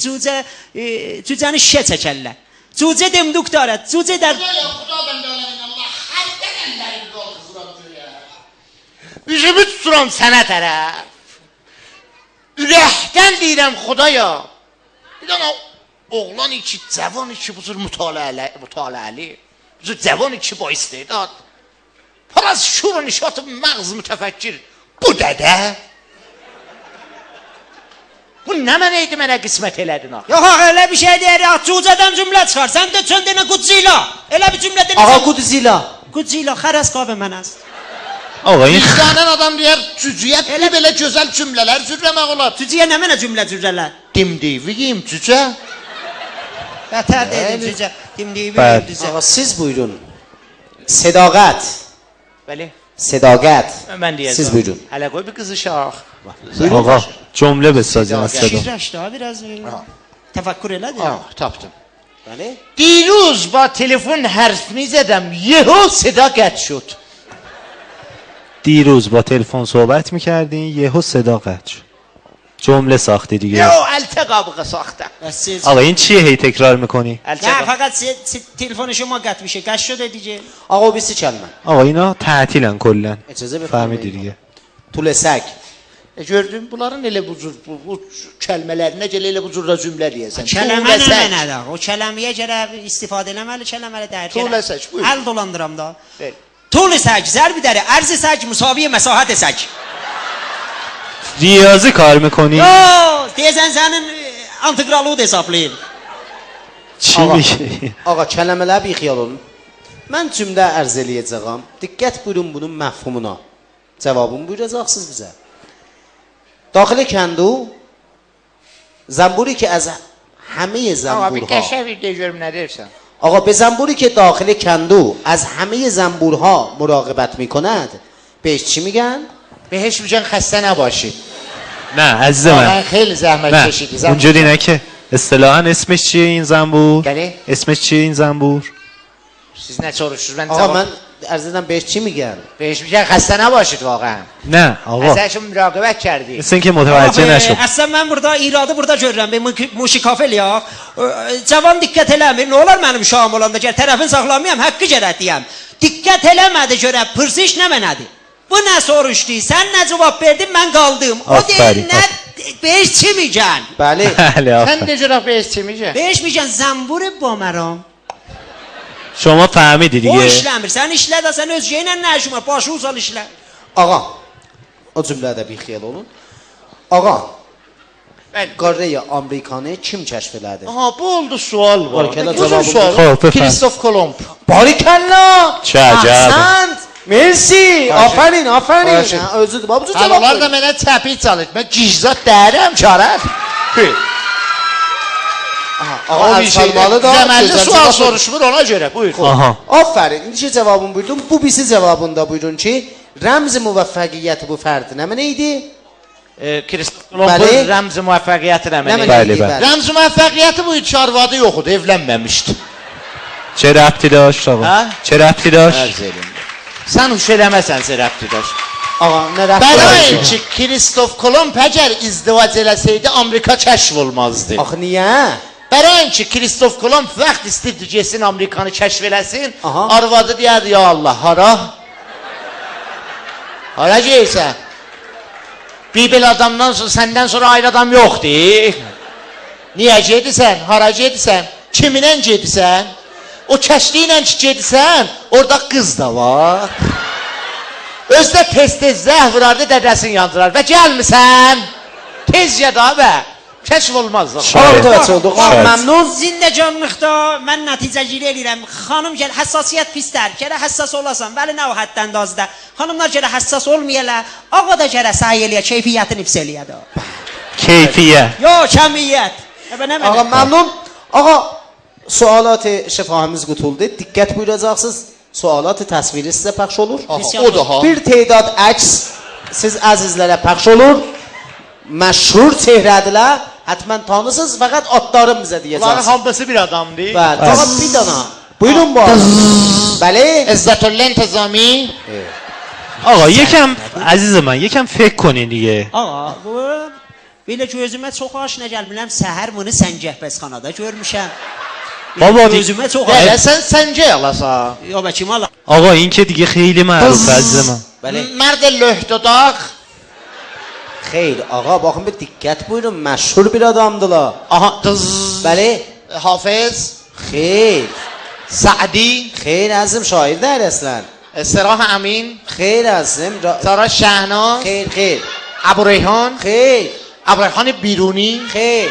cücəni şişə çəkərlər. Cücə demduk darət, cücə də... Xuda bəndə aləmin Allah, həddən əlləri qalxızıram ya. Üzümü tuturam sənə tərəf. Ürəkdən deyirəm Xudaya. Bir dənə oğlan iki, cavan iki bu cür mütaliəli. Bu cür cavan iki ba istedad. Paraz şur nişatı məğz mütəfəkkir. Bu dədə. Bu nə mənə idi mənə qismət elədin axı? Yox, elə bir şey deyir, cücədən cümlə çıxar. Sən də çön demə Qudzilla. Elə bir cümlə demə. Ağa Qudzilla. Qudzilla xərəz qavə mən است. آقا این Vicdanen adam deyər, cücüyə belə gözəl cümlələr cürləmək olar. Cücəyə nə mənə cümlə cürrələr? Dimdiyim cücə. Bətər dedim cücə. Dimdiyim cücə. Ağa siz buyurun. Sedaqət. Bəli. Sedaqət. Mən deyəcəm. Siz buyurun. Hələ qoy bir qızışaq. آقا جمله بسازیم از صدا. Şirəşdə biraz təfəkkür elədi. Tapdım. Bəli. دیروز با تلفن حرف میزدم یهو صدا قطع شد. دیروز با تلفن صحبت میکردین یهو صدا قطع شد. جمله ساختی دیگه. یهو التقاب ساختم. آقا این چیه هی تکرار میکنی؟ نه فقط تلفن شما قطع میشه. قطع شده دیگه. Ağa birisi kəlmə. آقا اینا تعطیلن کلا. İcazə ver. فهمیدی دیگه. Tule sək. Gördün bunların elə bu kəlmələrinə gələ elə bu cürdə cümlə deyəsən. Kələmə nədir? O kələməyə görə istifadə eləməli, kələməli deyir. Tulə sək, buyur. Əl dolandıram da. Ver. Tulə sək, zərbi dəri, ərzi sək, müsaviyə məsahət sək. ریاضی کار میکنی؟ Yo, deyəsən sənin antiqralığı da hesablayın. چی میگی؟ Ağa kələmələr bir xiyal olun. Mən cümlə ərz eləyəcəyəm. Diqqət buyurun bunun məfhumuna. Cavabını buyuracaqsınız bizə. Daxili kəndü زنبوری که از همه زنبورها آقا به زنبوری که داخل کندو از همه زنبورها مراقبت میکند بهش چی میگن؟ بهش میگن خسته نباشید. نه عزیز من خیلی زحمت کشیدی. اونجوری نه که اصطلاحاً اسمش چیه این زنبور؟ بله؟ اسمش چیه این زنبور؟ siz ne soruştunuz? Ben آقا من عرض دیدم بهش چی میگن؟ بهش میگن خسته نباشید واقعا. نه آقا ازشون مراقبت کردی. مثل اینکه متوجه نشد. Əslən mən burada iradı burada görürəm. Musiqafel ya. Cavan diqqət eləmir. Nə olar mənim uşağım olanda gəl tərəfin saxlamayam, haqqı gərək deyəm. Diqqət eləmədi görə pırsış nə mənədir? Bu nə soruşdu? Sən nə cavab verdin? Mən qaldım. O deyir nə بهش چی میگن؟ بله. Sen de cevap بهش چی میگن؟ بهش میگن زنبور بامرام. شما فهمیدی دیگه. O işləmir. Sən işlə də sən özgə ilə nə işin var? Başı uzal işlə. Ağa, o cümlədə bir xiyal olun. Ağa, قاره آمریکانه kim kəşf elədi? Aha bu oldu sual var. Barikalla Uzun cevabı sual. buyur. Kristof Kolomb. Barikalla. چه عجب. Ahsant. Mersi. Aferin, aferin. Özür babucu cevap. Onlar da mənə təpik çalır. Mən giczat dərəm çarər. Ağa Salmalı da Cəməlli sual soruşmur ona görə. Buyur. Aha. Aferin. İndi ki cevabını buyurdum. Bu birisi cevabında buyurun ki رمز موفقیت bu fərd nə idi? Kristof Bəli. Kolombun rəmzi müvəffəqiyyəti nə Nə mənə? Bəli, mənə bəli. Rəmzi müvəffəqiyyəti bu üç arvadı yox idi, evlənməmişdi. چه ربطی داشت آقا؟ ها؟ چه ربطی داشت؟ Ərz edim. Sən huş eləməsən zərəbti daş. Ağa nə rəft Bəli ki, Kristof Kolomb əgər izdivac eləsəydi Amerika kəşf olmazdı. Axı niyə? برای اینکه کریستوف کلمب وقت istedi gelsin Amerikanı keşf eləsin, Aha. arvadı deyərdi ya Allah, hara? Hara gelsən? Bir adamdan sonra, səndən sonra ayrı adam yoxdur. Niyə gedirsən? Hara gedirsən? Kiminlə gedirsən? O kəşfiylə gedirsən, orada qız da var. Özdə tez-tez zəh vurardı, dədəsini yandırar və gəlmirsən. Tez ya da bə. Kəşf olmaz. Orada açıldı. Məmnun. Zindəcanlıqda mən nəticə giri eləyirəm. Xanım gəl həssasiyyət pislər. Gələ həssas olasan. Vəli nə o həddən dazda. Xanımlar gələ həssas olmayələ. Ağa da gələ səy eləyə, keyfiyyətini hifz eləyə də. کیفیه Yo, kəmiyyət. Nə Ağa məmnun. Ağa sualat-ı şəfahimiz qutuldu. Diqqət buyuracaqsınız. Sualat-ı təsviri sizə pəxş olur. O da ha. Bir tədad əks siz əzizlərə pəxş olur. Məşhur çehrədilər. Hətmən tanısınız, fəqət adlarım bizə Bunların deyəcəksiniz. hamısı bir adamdır. Bəli, fəqət bir dana. Buyurun bu arada. Bəli. عزتالله انتظامی آقا یکم عزیز من یکم فکر کنین دیگه Ağa, bu belə gözümə çox aşina gəlmirəm. Səhər bunu Səngəhbəzxanada görmüşəm. بابا Gözümə çox Elə aşina. sən səncə alasan. Yo, bə kim ala? آقا این که دیگه خیلی معروفه عزیز من Bəli. Mərd löhdodaq. Xeyr, ağa baxın bir diqqət buyurun. Məşhur bir adamdılar. Aha, dız. Bəli. Hafız. Xeyr. Sa'di. Xeyr əzim şair də əslən. Sirah Amin. Xeyr əzim. Sara Şahnaz. Xeyr, xeyr. Abu Reyhan. Xeyr. Abu Reyhan Biruni. Xeyr.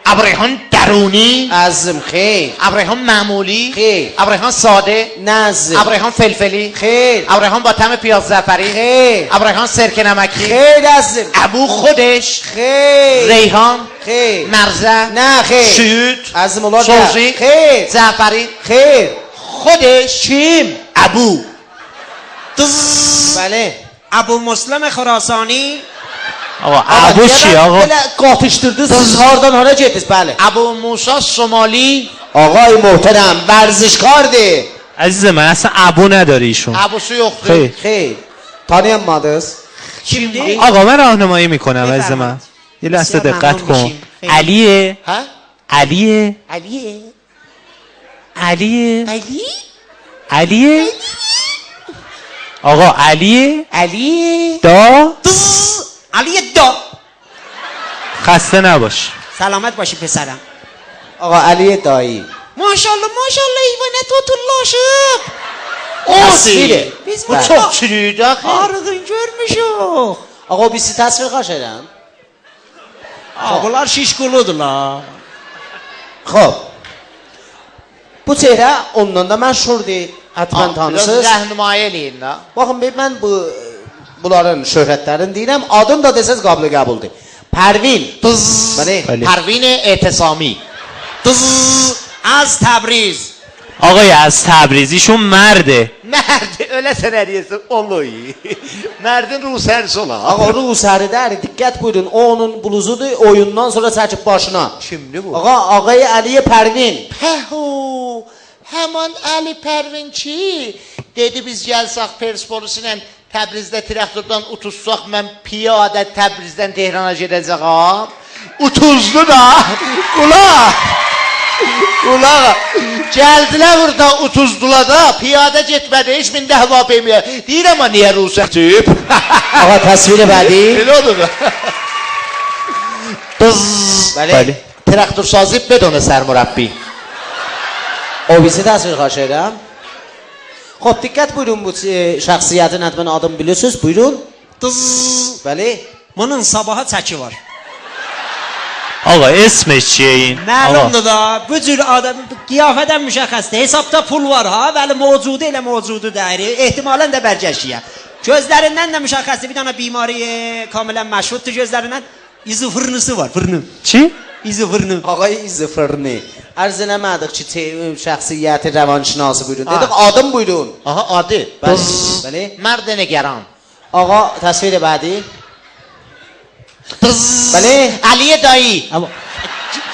Abu Reyhan Daruni. Əzim xeyr. Abu Reyhan Mamuli. Xeyr. Abu Reyhan Sade. Nəzim. Abu Reyhan Felfeli. Xeyr. Abu Reyhan با طعم پیاز زعفری. Xeyr. Abu Reyhan سرکه نمکی. Xeyr əzim. ابو خودش. Xeyr. ریحان. Xeyr. مرزه. Nə xeyr. شیوت. Əzim olar da. سوزی. Xeyr. زعفری. Xeyr. خودش. Kim? ابو. Bəli. Abu Muslim Xorasani. آقا ابو چی آقا Belə qatışdırdınız. Siz hardan hara getdiniz? Bəli. ابو موسی سومالی. Ağay möhtərəm, vərzişkardır. عزیز من اصلا ابو نداره ایشون ابوسو yoxdur. خیلی Xeyr. Tanıyamadınız? Kimdir? آقا من راهنمایی میکنم عزیز من یه لحظه بسیار دقت ممنون کن میشیم. خیلی. علیه ها؟ علیه علیه. علیه علی؟ علیه آقا علیه علی؟ دا Ali Da. خسته نباش Selamet başı pesərəm. Ağa Əliyə dayı. Maşallah, maşallah eyvanə tutullaşıb. Təsviri. Biz Bu çox çürüydü axı. arığın görmüşük. Ağa bizi təsvir xaş edirəm. Bunlar şişkuludurlar. Xoş. Bu çehrə ondan da məşhurdur. Hətmən Biraz tanısınız. rəhnumayə eləyin də. Baxın mən bunların şöhrətlərini deyirəm. Adın da desəz qablı qəbuldur. Pərvin. Bəli. Bəli. پروین اعتصامی. Az Təbriz. آقای از تبریزیشون مرده مرد öləsən əriyəsən olur. Mərdin rusərsi ola. Ağa Rus əridər. Diqqət buyurun. O onun bluzudur. Oyundan sonra çəkib başına. Kimdir bu? Ağa Ağay Əliyə Pərvin. Pəhu. Həman Əli Pərvinçi dedi biz gəlsək Perspolis ilə Təbrizdə traktordan ututsaq mən piyadə Təbrizdən Tehrana gedəcəyəm. Utuzdu da. Qulaq. Qulaq. Gəldilər burada utuzdular da piyadə getmədi heç min dəhva bilməyə. Deyir amma niyə ruhsat tüb? Ağa təsviri bəli. Belə olur da. Bəli. Traktor sazı بدون سرمربی. O bizi təsvir xaş edirəm. Xoş diqqət buyurun bu şəxsiyyətin hətmən adını bilirsiniz. Buyurun. Bəli. Bunun sabaha çəki var. آقا اسمش چیه این آقا Məlumdur da, bu cür adam qiyafədən müşəxxəsdir. Hesabda pul var ha, vəli mövcudu elə mövcudu deyir. Ehtimalən də bərgəşiyə. Gözlərindən də müşəxxəsdir. Bir dənə bimari kamilən məşhurdur gözlərindən. İzi fırnısı var, fırnı. چی؟ İzi fırnı. Ağay İzifırni. Ərz eləmədik ki, şəxsiyyəti rəvanşinası buyurun. Dedik adım buyurun. Aha adı. Bəli. Bəli. مرد نگران. Ağa təsviri bədi. Bəli. Aliye dayı.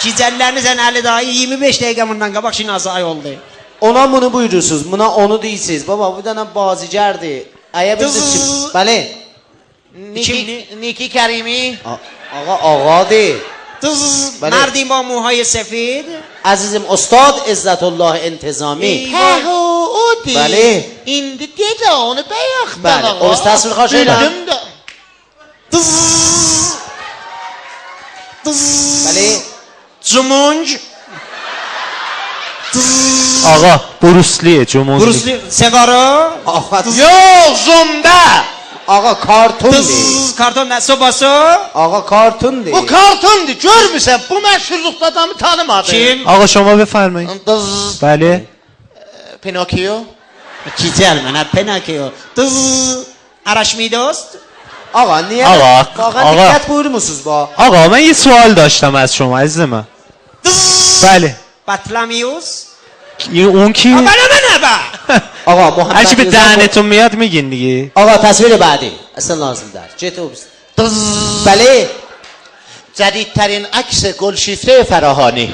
Gizəlləriniz Əli dayı 25 dəqiqə bundan qabaq şinasay oldu. Ona bunu buyurursunuz, buna onu deyirsiniz. Baba bu dənə bazıgərdir. Əyə bilirsiniz ki, bəli. Niki Kerimi. Ağa ağadır. بله. مردی با موهای سفید عزیزم استاد عزت الله انتظامی. او دی. بله. این دیگه اونو بیاخت. بله. اوز تصویر خواهش ایران. بله. جمونج آقا بروسلیه جمونج. بروسلی سگارا Yok zombe. Ağa kartondur. karton ne sobası Ağa kartondur. Bu kartondu. Görmüsən bu məşhurluqda adamı tanımadı. kim آقا شما بفرمایید. بله. Pinokyo. Güzel mənə penakio Dız Araşmidost Ağa niye? Ağa, Ağa ağa. dikkat buyurur musunuz با؟ آقا من یه سوال داشتم از شما عزیز من. بله. Batlamius اون کی؟ بله منه با Ağa Muhammed هرچی به Rıza- دهنتون میاد میگین دیگه. Ağa tasvir بعدی. اصلا لازم در. چطور بست؟ بله. جدیدترین عکس گلشیفته فراهانی.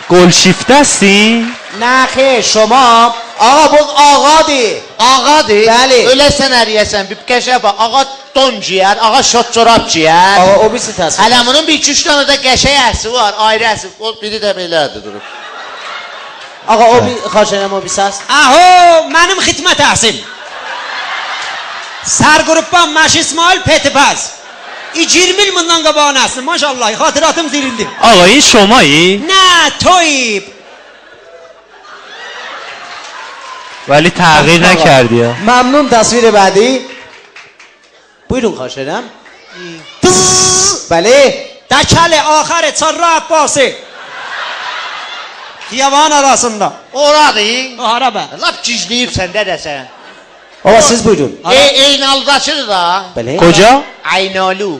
گل شیفته هستی؟ نه خیر شما آقا bu ağadır. Ağadır. Bəli. Öyle senariyesen bir qəşə bax. Ağa don giyər, ağa şot çorap giyər. Ağa o birisi tasvir. Hələ bunun bir iki üç tane de qəşəy əsi var, ayrı əsi. O biri də belədir durub. Ağa o bir xahiş edirəm o bir səs. اهو منم خدمت احسن سرگروپم مش اسماعیل پتپز ای 20 mil bundan qabağın əslin maşallah xatıratım zilindi آقا این شمایی؟ نه تویب ولی تغییر نکردی ها. ممنون تصویر بعدی. buyurun خواهش edirəm. بله. دکل آخر çarra Abbasi Xiyavan arasında Oradır. Ahara bə Lap gizləyibsən dədəsən. Baba siz buyurun. Eynalıdaçıdır da. Bəli. کجا؟ Aynalu.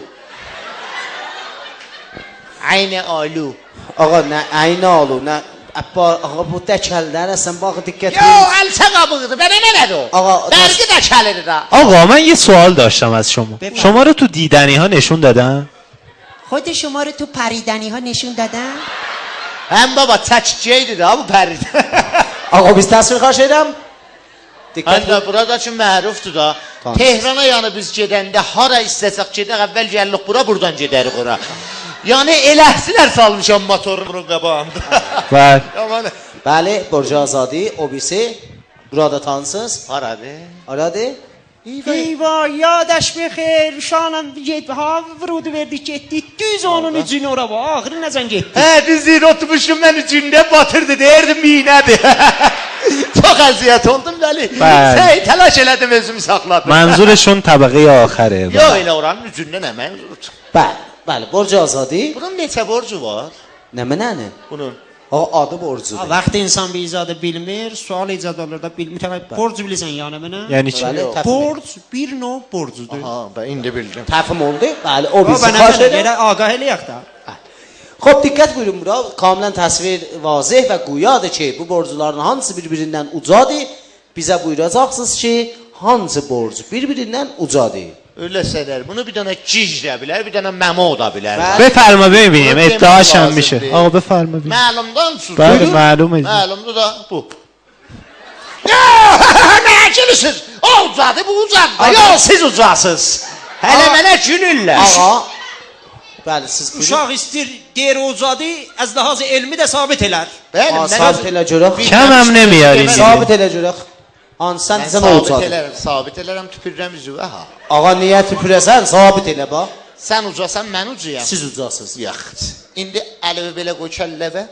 Aynalu. Ağa nə ayna olu nə Abba ağa bu dəkəllər əsən bax diqqət Yo, əlsə qabığıdır. Bənə nədir o? Ağa Bərgi də kəlidir da. آقا من یه سوال داشتم از شما. شما رو تو دیدنی ها نشون دادن؟ خود شما رو تو پریدنی ها نشون دادن Həm baba çəkiciydi da bu pərid. Ağa biz təsvir xahiş edirəm. Diqqət. Həndə buradakı mərufdur da. Tamam. Tehrana yəni biz gedəndə hara istəsək gedək, əvvəl gəlirik bura, buradan gedərik ora. Yəni eləhsilər salmışam motorun qabağında. بله. Aman. Bəli, Borcu Azadi o birisi. Burada tanısınız. Haradır? Aradı. Eyvah yadش بخیر şanım ha vurudu verdi getdi düz onun üçün ora bax axırı necən getdi Hə, düzdür, oturmuşum mən içində batırdı, deyirdim iynədir. Çox əziyyət oldum bəli. Bəli. Təlaş elədim özümü saxladım. منظورشون طبقه آخره. Yox elə oranın üzündən həmən. Bəli, bəli, Borcu Azadi. Bunun neçə borcu var? Nə mənənin? Bunun. Ağa adı borcudur. vaxt insan bir izadı bilmir sual icad olur da bilmir borc bilirsən yəni mənə یعنی چی؟ Bəli, təfim. borc bir növ borcudur Ha, mən indi bildim. Təfim oldu. Bəli, o o birisi bana xahiş edirəm. yerə ağah eləyək də Xop diqqət buyurun bura. Kamilən təsvir vazih və quyadır ki, bu borcuların hansı bir-birindən ucadır? Bizə buyuracaqsınız ki, hansı borc bir-birindən ucadır? Öyle sənər. Bunu bir dənə gic də bilər, bir dənə məmo da bilər. Bəli. بفرما ببینیم ببینیم ادعاش هم لازم میشه. değil. آقا بفرما ببینیم. Məlumdan sus. بله معلومه. Məlumdur da bu. Nə gülürsüz? O ucadı, bu ucadı. Yox, siz ucasınız. Hələ mənə gülürlər. Ağa. Bəli, siz buyurun. uşaq istir deyir ucadı az ləhazı elmi də sabit elər Bəli, Aa, sabit elə görək. Kəm هم نمیارین. Sabit elə görək. Hansı sən Mən sən o sabit ucadır. elərəm, sabit elərəm tüpürürəm üzüvə ha. Ağa niyə tüpürəsən? Sabit elə bax. Sən ucasan, mən ucuyam. Siz ucasınız. Yaxşı. İndi əlimi belə qoy kəlləvə.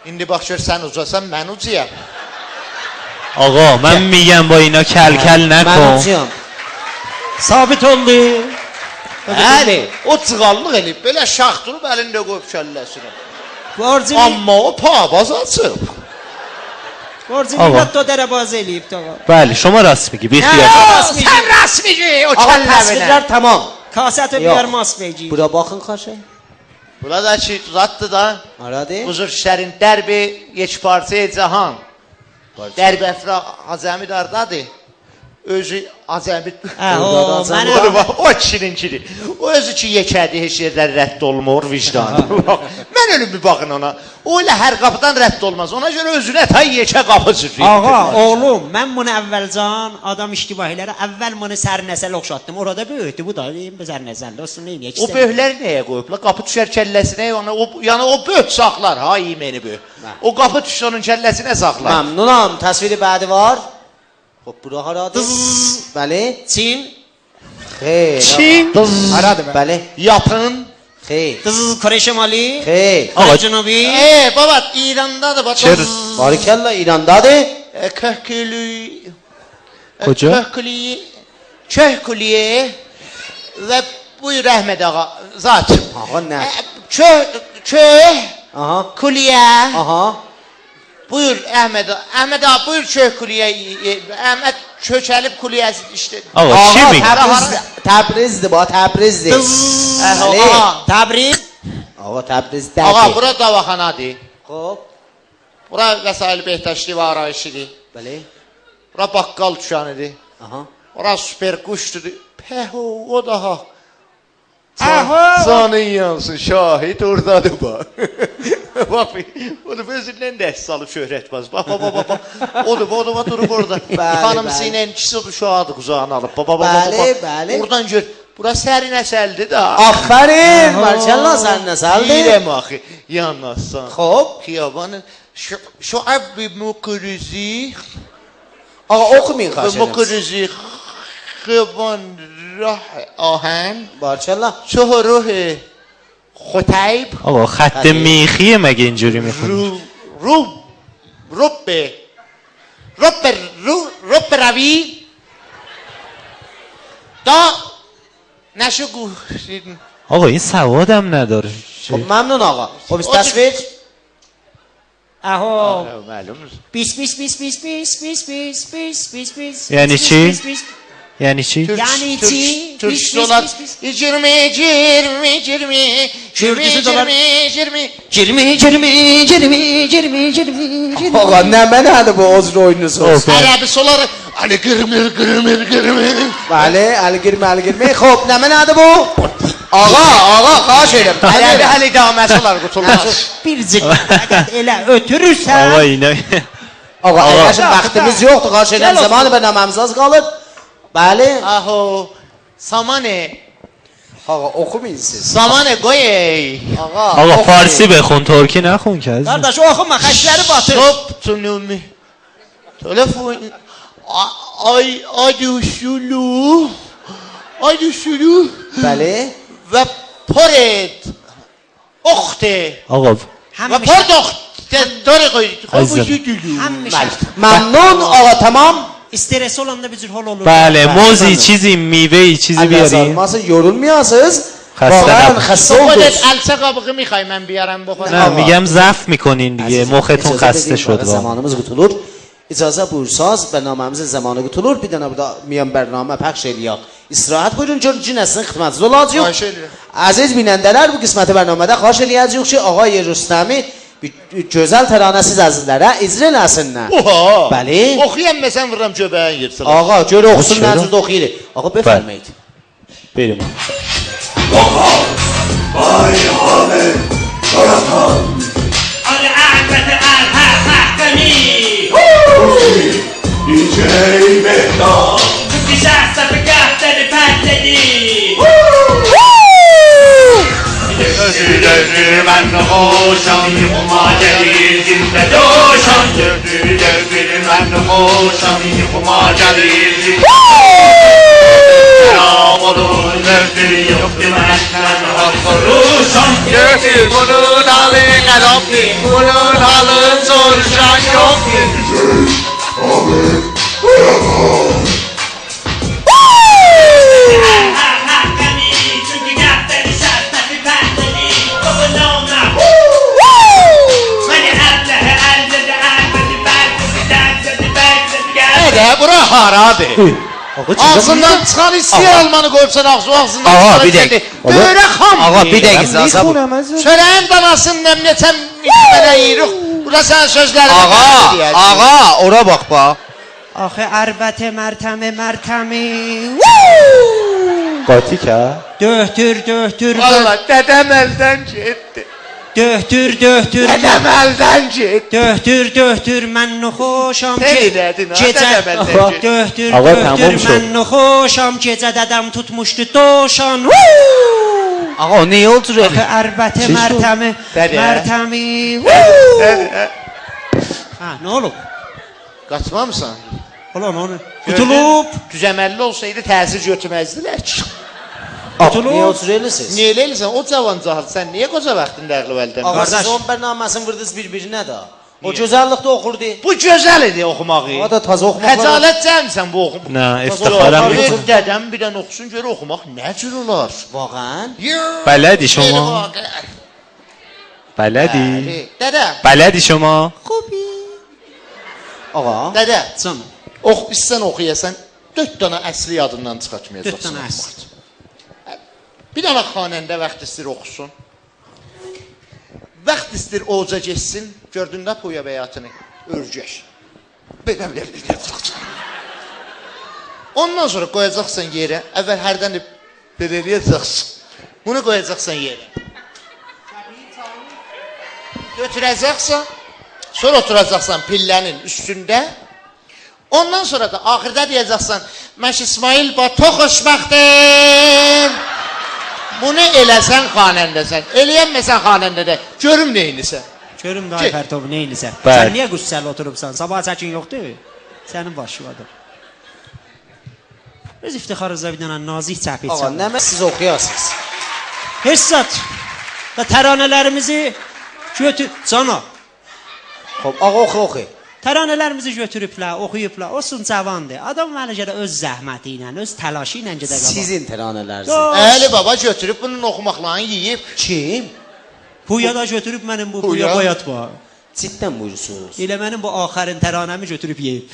İndi bax gör sən ucasan, mən ucuyam. آقا من میگم با اینا کل کل Mən نکن. ucuyam. sabit oldu Bəli, o cığallıq eləyib, belə şax durub əlində qoyub kəlləsinə. borcunu Amma o pabaz açıb. borcunu آقا. da dərə baz eləyib da بله شما راست میگی بی خیال. Sən rəsmici o Ağa kəlləvinə. təsvirlər tamam. kasetə Yox. bir masveci Bura baxın xaşə. Burada ki, uzatdı da. Aradı. Huzur işlərin dərbi, yeç parçaya cahan. Dərbi əfra Hazəmi dardadır. özü acəmi. O kişininkidir. O özü ki yekədi, heç yerdən rədd olmur, vicdanı. Mən ölüm bir baxın ona. O elə hər qapıdan rədd olmaz. Ona görə özünə tay yekə qapı çıxır. Ağa, oğlum, mən bunu əvvəlcan adam iştibahilərə əvvəl bunu sərnəsəl oxşatdım. Orada böyüdü, bu da sərnəsəl olsun, neyim, O böhləri nəyə qoyublar? Qapı düşər kəlləsinə, yəni o böh saxlar, ha, yeməni böh. O qapı düşür onun kəlləsinə saxlar. ممنونم تصویر بعدی وار خب برو هراده بله Çin, خیر Çin, بله yapın. خیر Kore Şemali, خیر Kore Cunubi. Baba, İran'dadır bak. باریکلا ایرانdadır Köhkülü. Koca? Köhkülüye ve buyur Ahmet ağa. Zat. آقا نه aha Köhkülüye. aha Buyur Ahmet ağa. Ahmet ağa buyur Köhkülüye. Ahmet çöçelip kuliyesi işte. Ağa, çi mi? تبریزdi با تبریزdi Ağa. Təbriz. آقا تبریز Ağa دردی bura davaxanadır. خب Bura vəsail behtaşlı və arayışıdır. بله Bura bakkal dükkanıdır. aha Ora süper kuştudur. Peho o daha. Aha. Canın yansın şahit oradadır bak. Bak o da özündən dəst salıb şöhrət baz. Bak. O da durub orada. Xanımsı ilə ikisi uşağıdır quzağına alıb. Bəli. Oradan gör. Bura sərin əsəldir da. آفرین مارشالله سر نسلده Deyirəm axı. Yanmazsan. خب Xiyabanın şuab mukrizi. آقا okumayın خواهش Mukrizi. Xiyaban rah آهن. مارشالله شهروه خطیب آقا خط میخیه مگه اینجوری میخونی؟ رب روی دا نشو گوشیدن آقا این سوادم نداره. خب ممنون آقا خب است تصویر Aho. معلوم Pis. یعنی چی؟ یعنی چی؟ Yani çi. Türk dolar 20 Kürdüsü dolar. 20 آقا نه من هده با عذر oyunuzu olsun Arabi soları Ali gırmır بله الگرمه خب نه من هده bu آقا خواهش edirəm Arabi hali daməsi olar qutulmaz Bir elə ötürürsən. آقا اینا آقا اگرشون وقتimiz yoktu خواهش edirəm zamanı برنامemiz az qalır بله Aho Samane آقا okumayın siz Samane goy آقا فارسی بخون ترکی نخون که عزیزم. Qardaş oxuma xəşləri batır. Stop tunumi Telefon Ay düşülü بله Ve poret Oxte آقا Ve pordox Dori koy Azizim. ممنون آقا تمام İstiresi olanda bir cür hol olur. بله موزی چیزی میوه چیزی Allah بیارین sarmasın yorulmayasınız خسته واقعا نباش. خسته خودت oldunuz الچه قابقی میخوای من بیارم بخورم نه میگم ضعف میکنین دیگه مختون İcazə خسته verin, شد burada واقعا. zamanımız qutulur İcazə buyursaz bərnamemizin zamanı qutulur bir dənə burada miyan bərnamə pəxş eləyək İstirahət buyurun gör cinəsin xidmətinizdə olacaq Xahiş edirəm. Əziz binəndələr bu qisməti bərnamədə xahiş eləyəcəyik ki Ağay Rüstəmi gözəl təranəsiz əzizlərə icra eləsinlər Oha Bəli Oxuyam məsələn vururam göbəyin yırtsın Ağa gör oxusun Oxuyuram. nəzirdə oxuyur Ağa befərməyid بریم من خوشم ماجری زنده دوشم دردی من خوشم ماجری Yağmurun derdiri yoktu ben tənha soruşam Götür bunun alın ədabdi Bunun alın soruşan yoktu Bura haradır. Ağzından çıxan istiyə almanı qoyubsan ağzından Ağa, bir çıxan dəqiq. Böyrə xam Ağa bir dəqiqə azab Çörəyin danasından neçə mənə yiyirik Bura sən sözlərini Ağa ora bax bax آخه البته مرتمه قاطی کرد döhtür Valla dedem elden gitti. döhtür Dedem elden gitti. döhtür mən noxoşam Sen elədin ha, gecə dedem elden gitti. döhtür Ağa, tamam şo. mən noxoşam gecə dədəm tutmuşdu doşan Ağa o niye oturuyor? Axı əlbətə Çiş o. mərtəmi Ha, nə olub? Qaçmamısan? Ulan onu tutulub Düzəməlli olsaydı təsir götürməzdilər ki. Niye oturuyorsunuz? Niyə elə eləsən? O cavan cahil, sən niyə qoca vaxtında əqli-vəldən? Ağa Qardaş. siz 11 namazın vırdınız bir-birinə də. O gözəllikdə oxurdu. Bu gözəl idi oxumağı. O da taze oxumaqlar. Xəcalət cəmsən bu oxumaq. Nə, iftixarım Bir yox. dədəm bir dənə oxusun görə oxumaq nə cür olar? Vaqan. بلدی شما بلدی Dədə, بلدی شما Ağa. dədə. Canım İstsən oxuyasan 4 dənə əsli yadından çıxartmayacaqsan. 4 dənə əsli. Bir dənə xanəndə vaxt istir oxusun. Vaxt istir oca geçsin. Gördün də poya bəyatını örgək. Belə. Ondan sonra qoyacaqsan yerə. Əvvəl hərdən belə eləyəcəksən. Bunu qoyacaqsan yerə. Götürəcəksən. Sonra oturacaqsan pillənin üstündə. Ondan sonra da axırda deyəcəksən, mən İsmail Bato xoşbəxtim. Bunu eləsən xanəndəsən. Eləyənməsən xanəndədə. Görüm neyinisə. Görüm Ki- Day Fərtov nə edirsən? Bəli. Sən niyə qüssəli oturubsan? Sabah çəkin yoxdur? Sənin başıvadır. Öz iftixarınıza bir dənə nazik çəpik Ağa çalın. nə siz oxuyasınız? Heç zat. Və təranələrimizi götür... Cana, Xoş, ağa oxu. təranələrimizi götürüblər, oxuyublar. Olsun cavandır. Adam mənə görə öz zəhməti ilə, öz təlaşı ilə gedə qaba. Sizin təranələriniz. Əli baba götürüb bunun oxumaqlarını yeyib. Kim? Puya da götürüb mənim bu Puya? puya boyat var. Cidden buyursunuz. Elə mənim bu axərin təranəmi götürüb yeyib.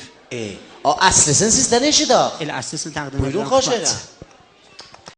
O əslisin sizdən eşidə. Elə əslini təqdim Buyurun edirəm. xoş xidmət. elə.